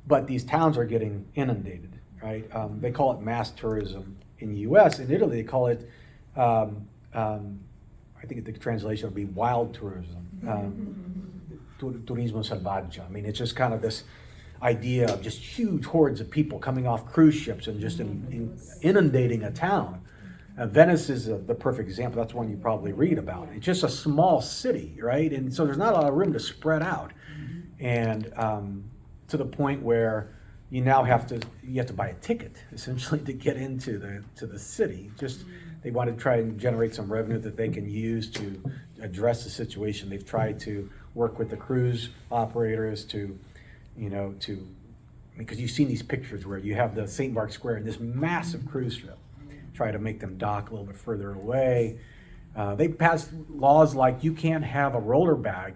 Speaker 2: but these towns are getting inundated, right? They call it mass tourism in the US. In Italy, they call it, I think the translation would be wild tourism, turismo selvaggio. I mean, it's just kind of this idea of just huge hordes of people coming off cruise ships and just inundating a town. Venice is the perfect example. That's one you probably read about. It's just a small city, right? And so there's not a lot of room to spread out. And to the point where you now have to buy a ticket essentially to get into the city. Just they want to try and generate some revenue that they can use to address the situation. They've tried to work with the cruise operators to because you've seen these pictures where you have the St. Mark's Square and this massive cruise ship. Try to make them dock a little bit further away. They passed laws like you can't have a roller bag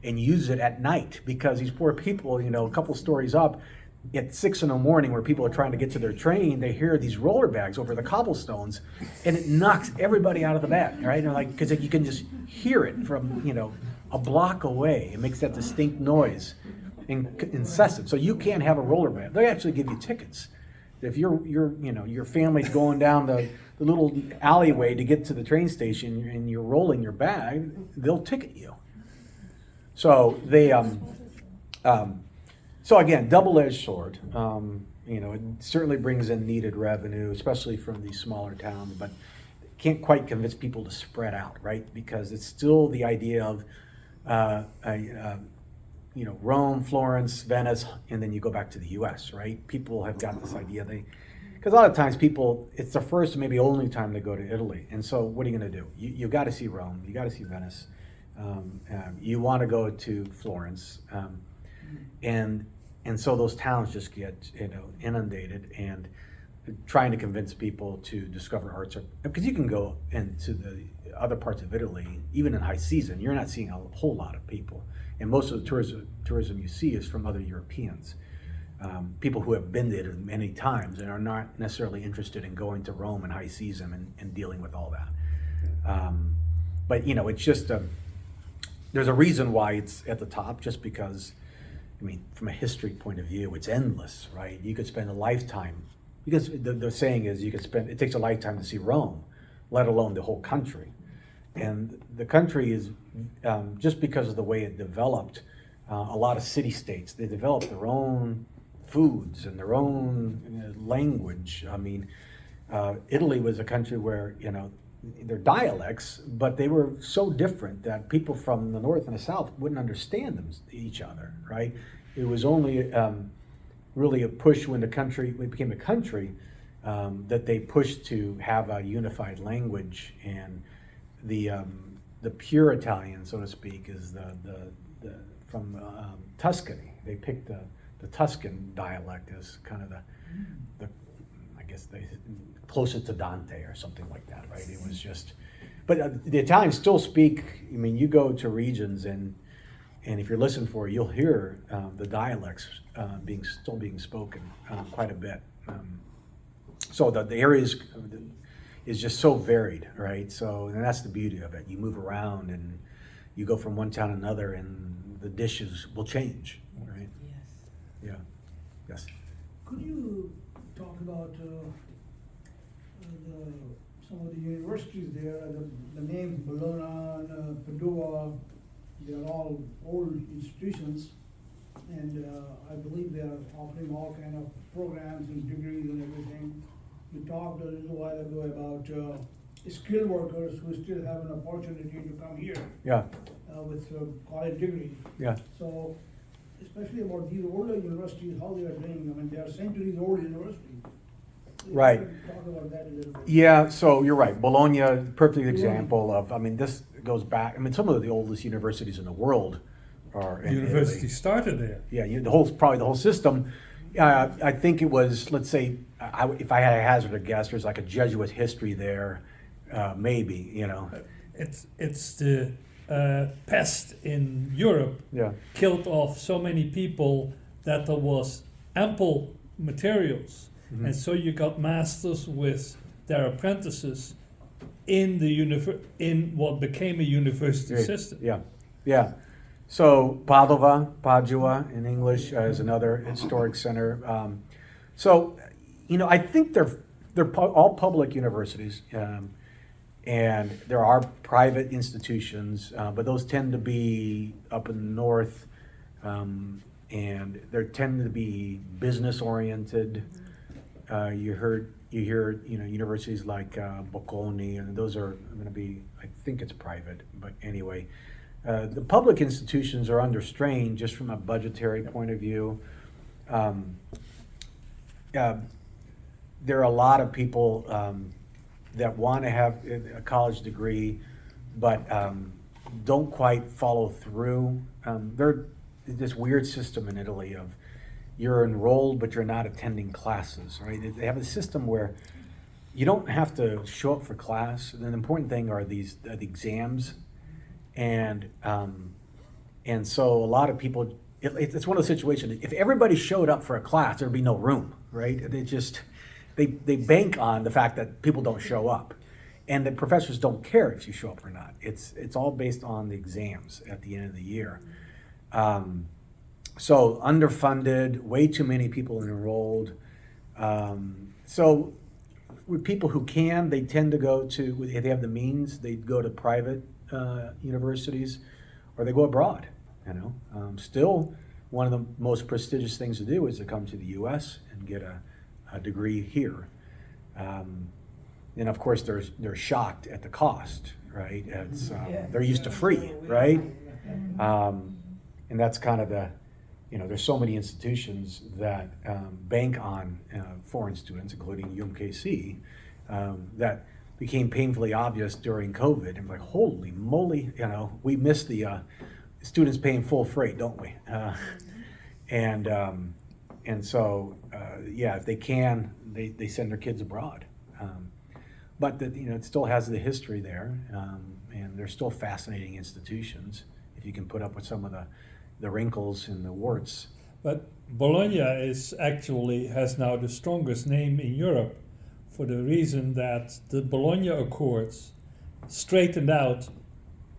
Speaker 2: and use it at night because these poor people, a couple stories up at 6 a.m, where people are trying to get to their train, they hear these roller bags over the cobblestones and it knocks everybody out of the bed, right? Because you can just hear it from, a block away. It makes that distinct noise, incessant. So you can't have a roller bag. They actually give you tickets. If your family's going down the little alleyway to get to the train station and you're rolling your bag, they'll ticket you. So they, so again, double-edged sword. It certainly brings in needed revenue, especially from these smaller towns, but can't quite convince people to spread out, right? Because it's still the idea of, Rome, Florence, Venice, and then you go back to the U.S., right? People have got this idea, because a lot of times people, it's the first and maybe only time they go to Italy. And so what are you going to do? You got to see Rome, you got to see Venice, you want to go to Florence, and so those towns just get inundated, and trying to convince people to discover arts, because you can go into the other parts of Italy, even in high season, you're not seeing a whole lot of people. And most of the tourism you see is from other Europeans, people who have been there many times and are not necessarily interested in going to Rome in high season and dealing with all that. But it's just, there's a reason why it's at the top, just because, from a history point of view, it's endless, right? You could spend a lifetime, because the saying is it takes a lifetime to see Rome, let alone the whole country. And the country is, just because of the way it developed, a lot of city-states, they developed their own foods and their own language. Italy was a country where, their dialects, but they were so different that people from the north and the south wouldn't understand each other, right? It was only really a push when it became a country, that they pushed to have a unified language. And the pure Italian, so to speak, is from Tuscany. They picked the Tuscan dialect as kind of the I guess closest to Dante or something like that, right? It was just, but the Italians still speak. You go to regions and if you're listening for it, you'll hear the dialects still being spoken quite a bit. So the areas is just so varied, right? So, and that's the beauty of it. You move around and you go from one town to another, and the dishes will change, right?
Speaker 7: Yes.
Speaker 2: Yeah. Yes.
Speaker 1: Could you talk about some of the universities there, the names Bologna, Padua, they're all old institutions, and I believe they are offering all kind of programs and degrees and everything. You talked a little while ago about skilled workers who still have an opportunity to come here.
Speaker 2: Yeah.
Speaker 1: with college degree.
Speaker 2: Yeah.
Speaker 1: So, especially about these older universities, how they are doing, I mean, they are centuries old universities. So if
Speaker 2: Right.
Speaker 1: you could talk about that a little bit.
Speaker 2: Yeah, so you're right. Bologna, perfect example of, I mean, this goes back, I mean, some of the oldest universities in the world are in
Speaker 3: University
Speaker 2: Italy.
Speaker 3: started there.
Speaker 2: Yeah, probably the whole system. I think it was, let's say, if I had a hazard a guess, there's like a Jesuit history there, maybe, you know.
Speaker 3: It's the pest in Europe
Speaker 2: Yeah.
Speaker 3: killed off so many people that there was ample materials,
Speaker 2: Mhm.
Speaker 3: and so you got masters with their apprentices in the in what became a university system.
Speaker 2: Yeah, yeah. So Padua in English is another historic center. So, you know, I think they're all public universities, and there are private institutions, but those tend to be up in the north, and they tend to be business oriented. You hear, you know, universities like Bocconi, and those are going to be, I think it's private, but anyway. The public institutions are under strain just from a budgetary point of view. There are a lot of people that want to have a college degree, but don't quite follow through. There's this weird system in Italy of you're enrolled, but you're not attending classes, right? They have a system where you don't have to show up for class. The important thing are the exams. And so a lot of people, it's one of those situations, if everybody showed up for a class, there'd be no room, right? They bank on the fact that people don't show up. And the professors don't care if you show up or not. It's all based on the exams at the end of the year. So underfunded, way too many people enrolled. So with people who can, they tend to go to, if they have the means, they go to private universities, or they go abroad. You know, still one of the most prestigious things to do is to come to the U.S. and get a degree here. And of course, they're shocked at the cost, right? It's they're used to free, right? And that's kind of the, you know, there's so many institutions that bank on foreign students, including UMKC, that became painfully obvious during COVID. And like, holy moly, you know, we miss the students paying full freight, don't we? And so, yeah, if they can, they send their kids abroad. But you know, it still has the history there, and they're still fascinating institutions if you can put up with some of the wrinkles and the warts.
Speaker 3: But Bologna has now the strongest name in Europe, for the reason that the Bologna Accords straightened out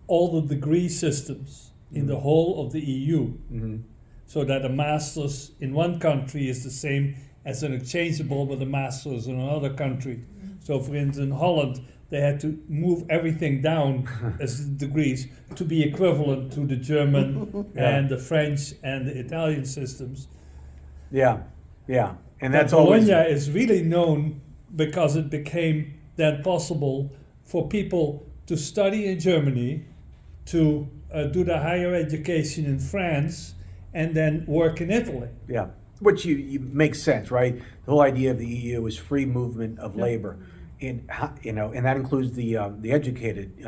Speaker 3: all the degree systems in the whole of the EU, so that a master's in one country is the same as an exchangeable with a master's in another country. So for instance, in Holland, they had to move everything down as degrees to be equivalent to the German and the French and the Italian systems.
Speaker 2: Yeah, yeah. And
Speaker 3: But
Speaker 2: that's always...
Speaker 3: Bologna is really known because it became then possible for people to study in Germany, to do their higher education in France, and then work in Italy.
Speaker 2: Yeah, which you makes sense, right? The whole idea of the EU is free movement of labor, and you know, and that includes the educated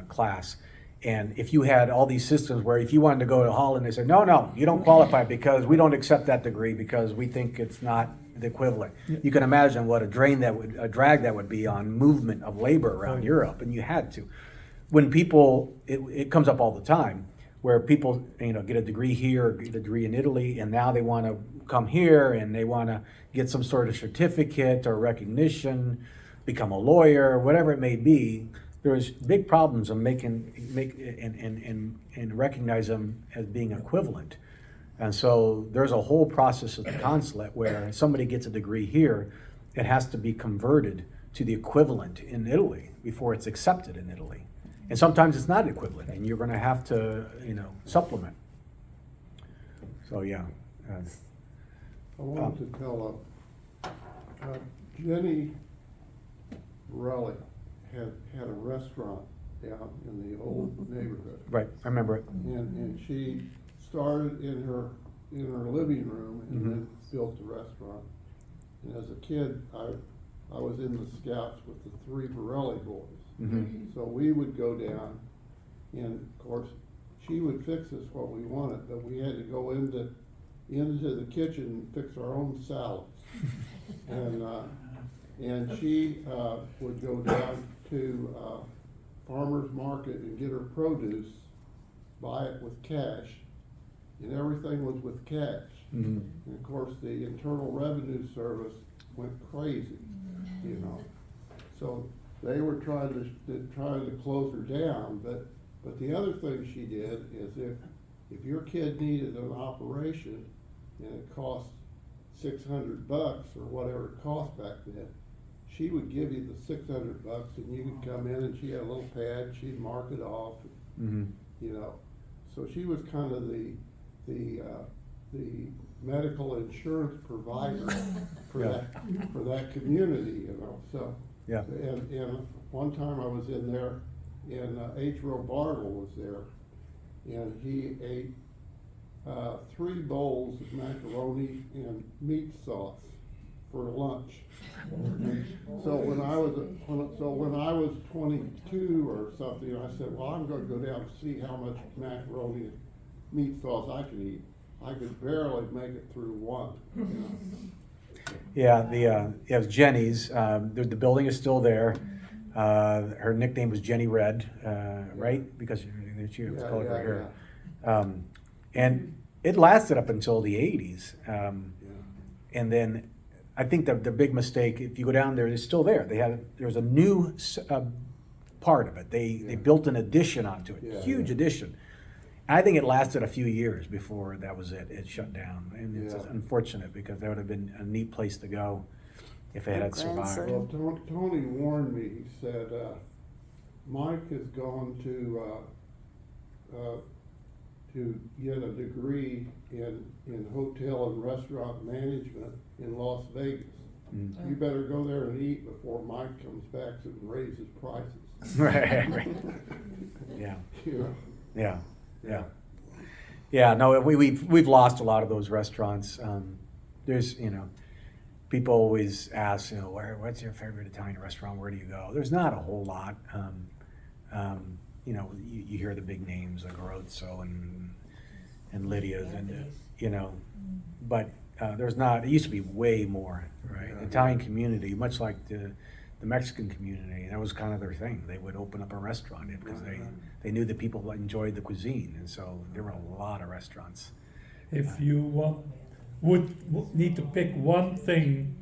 Speaker 2: class. And if you had all these systems where if you wanted to go to Holland, they said, no, you don't qualify because we don't accept that degree because we think it's not the equivalent. You can imagine what a drag that would be on movement of labor around Europe, and you had to. When people, it comes up all the time, where people, you know, get a degree here, or get a degree in Italy, and now they want to come here and they want to get some sort of certificate or recognition, become a lawyer, whatever it may be. There's big problems of make and recognize them as being equivalent. And so there's a whole process at the consulate where somebody gets a degree here, it has to be converted to the equivalent in Italy before it's accepted in Italy. And sometimes it's not equivalent, and you're going to have to, you know, supplement. So yeah.
Speaker 4: I wanted to tell Jenny Borelli had a restaurant down in the old neighborhood.
Speaker 2: Right, I remember it.
Speaker 4: And she started in her living room and then built the restaurant. And as a kid, I was in the Scouts with the 3 Borelli boys. So we would go down, and of course, she would fix us what we wanted, but we had to go into the kitchen and fix our own salads. And she would go down to farmer's market and get her produce, buy it with cash, and everything was with cash. And of course, the Internal Revenue Service went crazy, you know. So they were trying to close her down, but the other thing she did is if your kid needed an operation and it cost $600 or whatever it cost back then, she would give you the $600 and you could come in and she had a little pad, she'd mark it off, you know. So she was kind of the medical insurance provider for that community, you know. So and one time I was in there and H. Roe Bartle was there, and he ate 3 bowls of macaroni and meat sauce for lunch. So when I was 22 or something, I said, well, I'm going to go down and see how much macaroni and meat sauce I can eat. I could barely make it through one. You know?
Speaker 2: Yeah, it was Jenny's. The building is still there. Her nickname was Jenny Red, right? Because she was colored for her hair. And it lasted up until the 80s. And then I think the big mistake, if you go down there, it's still there. There was a new part of it. They built an addition onto it, huge addition. I think it lasted a few years before that was it. It shut down, and it's unfortunate because that would have been a neat place to go if it had survived.
Speaker 4: Well, Tony warned me. He said, Mike has gone to get a degree in hotel and restaurant management in Las Vegas. You better go there and eat before Mike comes back and raises prices.
Speaker 2: Right. Yeah.
Speaker 4: You know?
Speaker 2: Yeah. No, we've lost a lot of those restaurants. There's, people always ask, what's your favorite Italian restaurant? Where do you go? There's not a whole lot. You hear the big names like Garozzo and Lydia's, but there's not. It used to be way more, right? The Italian community, much like the Mexican community, that was kind of their thing. They would open up a restaurant because they knew that people enjoyed the cuisine, and so there were a lot of restaurants.
Speaker 3: If you would need to pick one thing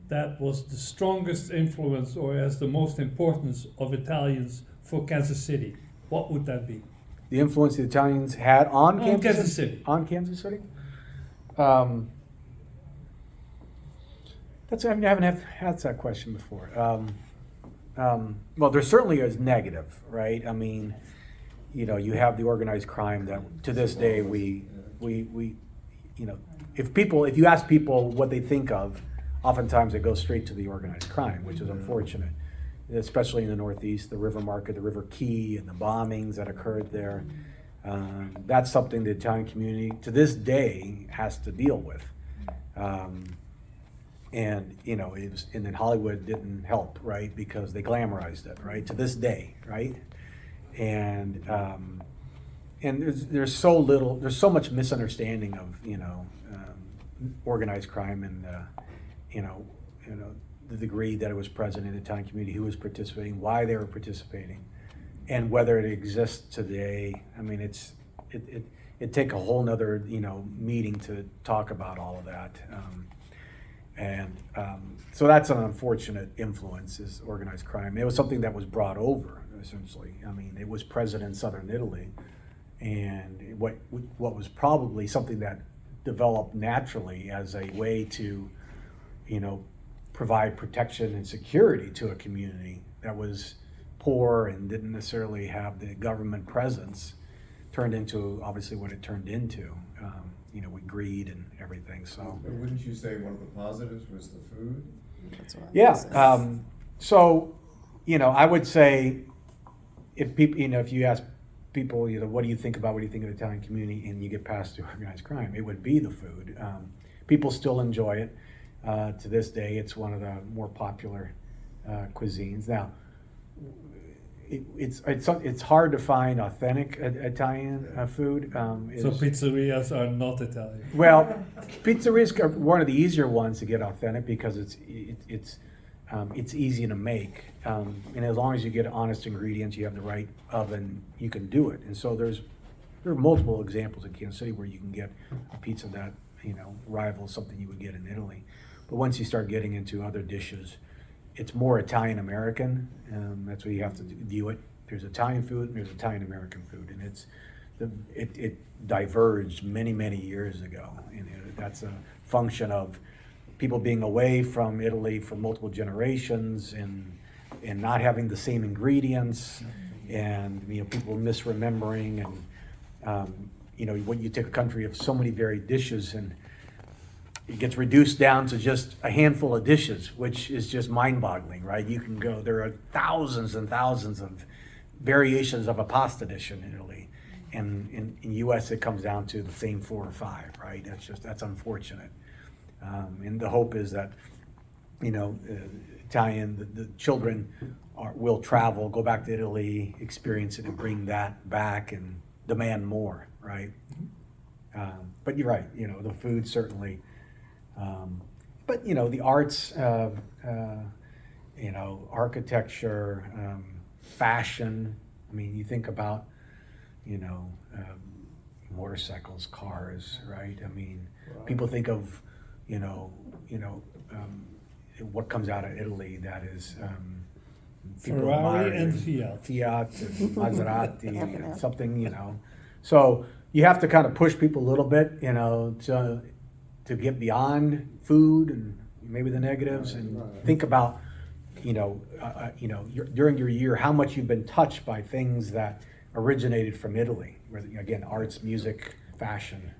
Speaker 3: that was the strongest influence or has the most importance of Italians for Kansas City, what would that be?
Speaker 2: The influence the Italians had on
Speaker 3: Kansas City.
Speaker 2: On Kansas City? I haven't had that question before. Well, there certainly is negative, right? I mean, you have the organized crime that to this day we if you ask people what they think of, oftentimes they go straight to the organized crime, which is unfortunate, especially in the Northeast, the River Market, the River Key, and the bombings that occurred there. That's something the Italian community to this day has to deal with. And then Hollywood didn't help, right? Because they glamorized it, right? To this day, right? And there's so much misunderstanding of organized crime and the degree that it was present in the Italian community, who was participating, why they were participating, and whether it exists today. I mean, it'd take a whole nother meeting to talk about all of that. So that's an unfortunate influence, is organized crime. It was something that was brought over, essentially. I mean, it was present in southern Italy, and what was probably something that developed naturally as a way to, provide protection and security to a community that was poor and didn't necessarily have the government presence, turned into obviously what it turned into. With greed and everything. So.
Speaker 6: But wouldn't you say one of the positives was the food?
Speaker 2: Yeah. So, I would say, if people, if you ask people, what do you think of the Italian community, and you get past the organized crime, it would be the food. People still enjoy it. To this day, it's one of the more popular cuisines. Now, it's hard to find authentic Italian food.
Speaker 3: So pizzerias are not Italian.
Speaker 2: Well, pizzerias are one of the easier ones to get authentic because it's easy to make, and as long as you get honest ingredients, you have the right oven, you can do it. And so there are multiple examples in Kansas City where you can get a pizza that rivals something you would get in Italy. But once you start getting into other dishes, it's more Italian American. That's what you have to view it. There's Italian food and there's Italian American food, and it diverged many years ago, and that's a function of people being away from Italy for multiple generations and not having the same ingredients, and people misremembering, and when you take a country of so many varied dishes and it gets reduced down to just a handful of dishes, which is just mind-boggling, right? There are thousands and thousands of variations of a pasta dish in Italy, and in US it comes down to the same 4 or 5, right? That's unfortunate. And the hope is that, the children will travel, go back to Italy, experience it, and bring that back and demand more, right? But you're right, the food certainly. But the arts, architecture, fashion. I mean, you think about, motorcycles, cars, right? I mean, people think of, what comes out of Italy that is
Speaker 3: Ferrari and Fiat.
Speaker 2: Fiat and Maserati and something, So you have to kind of push people a little bit, to get beyond food and maybe the negatives, and think about, during your year, how much you've been touched by things that originated from Italy, whether, again, arts, music, fashion.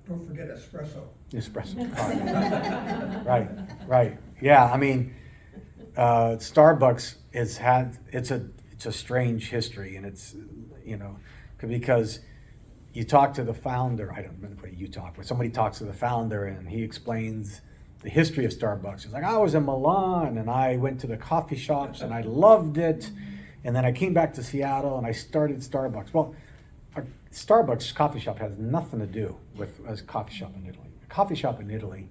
Speaker 7: Don't forget espresso.
Speaker 2: Espresso. Right. Yeah, I mean, Starbucks it's a strange history, and it's, because you talk to the founder, I don't remember what you talk, but somebody talks to the founder and he explains the history of Starbucks. He's like, I was in Milan and I went to the coffee shops and I loved it. And then I came back to Seattle and I started Starbucks. Well, a Starbucks coffee shop has nothing to do with a coffee shop in Italy. A coffee shop in Italy,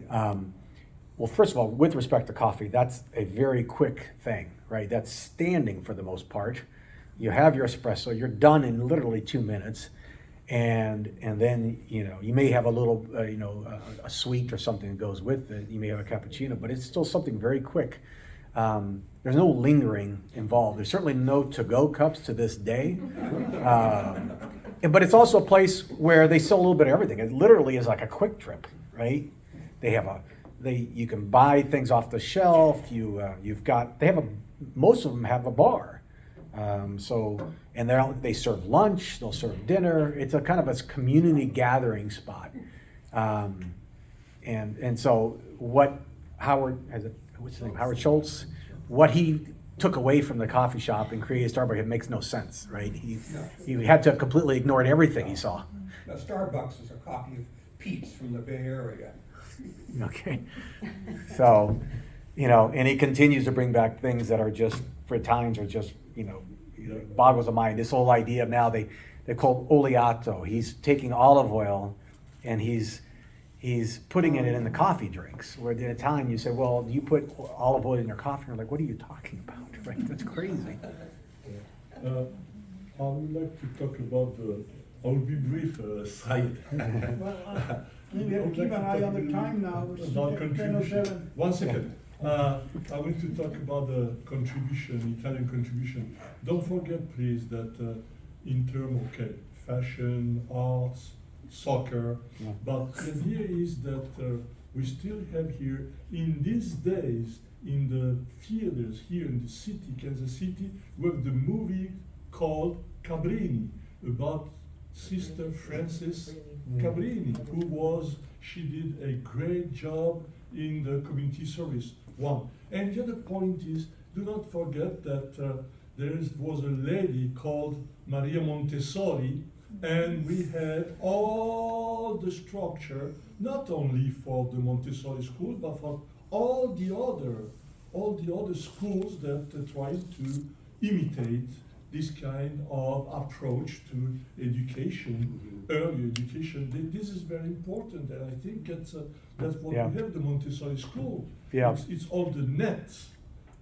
Speaker 2: well, first of all, with respect to coffee, that's a very quick thing, right? That's standing for the most part. You have your espresso, you're done in literally 2 minutes. And then, you may have a little, a sweet or something that goes with it. You may have a cappuccino, but it's still something very quick. There's no lingering involved. There's certainly no to-go cups to this day. But it's also a place where they sell a little bit of everything. It literally is like a quick trip, right? You can buy things off the shelf. Most of them have a bar. And they serve lunch, they'll serve dinner. It's a kind of a community gathering spot. And so what Howard Schultz, what he took away from the coffee shop and created Starbucks, it makes no sense, right? He had to have completely ignored everything he saw.
Speaker 7: Now, Starbucks is a copy of Pete's from the Bay Area.
Speaker 2: Okay. So, and he continues to bring back things that are just, for Italians, are just, boggles the mind. This whole idea of now they call oleato. He's taking olive oil and he's putting it in the coffee drinks. Where in Italian you say, well, do you put olive oil in your coffee? And they're like, what are you talking about? Right? That's crazy.
Speaker 5: I would like to talk about I will be brief, side.
Speaker 1: Maybe I'll keep an eye on the time now. It's 10:07.
Speaker 5: 1 second. I want to talk about the contribution, Italian contribution. Don't forget, please, that in terms of fashion, arts, soccer, but the idea is that we still have here, in these days, in the theaters here in the city, Kansas City, we have the movie called Cabrini, about Sister Frances Cabrini, she did a great job in the community service. One. And the other point is, do not forget that there was a lady called Maria Montessori, and we had all the structure, not only for the Montessori school, but for all the other schools that try to imitate this kind of approach to education, early education. This is very important, and I think that's what
Speaker 2: Yeah.
Speaker 5: we have, the Montessori school.
Speaker 2: Yeah.
Speaker 5: It's all the nets,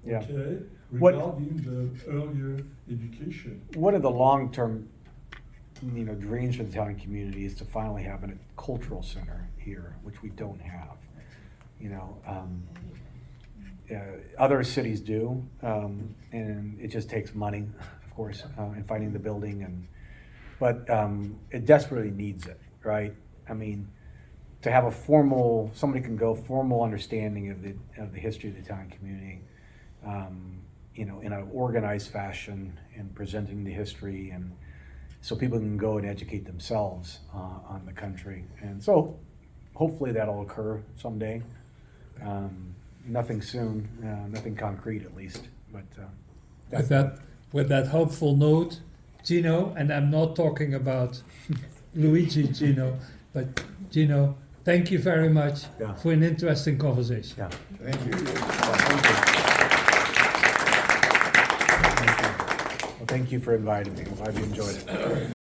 Speaker 2: Yeah.
Speaker 5: okay,
Speaker 2: What-
Speaker 5: regarding the earlier education.
Speaker 2: One of the long-term, dreams for the Italian community is to finally have a cultural center here, which we don't have. Other cities do, and it just takes money, of course, in finding the building, but it desperately needs it, right? I mean, to have somebody can go formal understanding of the history of the Italian community, in an organized fashion and presenting the history, and so people can go and educate themselves on the country. And so hopefully that'll occur someday. Nothing soon, nothing concrete at least, but
Speaker 3: With that hopeful note, Gino, and I'm not talking about Luigi Gino, but Gino, thank you very much
Speaker 2: Yeah.
Speaker 3: for an interesting conversation.
Speaker 2: yeah.
Speaker 6: Thank you.
Speaker 2: Thank you. Well, thank you for inviting me. I'm glad you enjoyed it.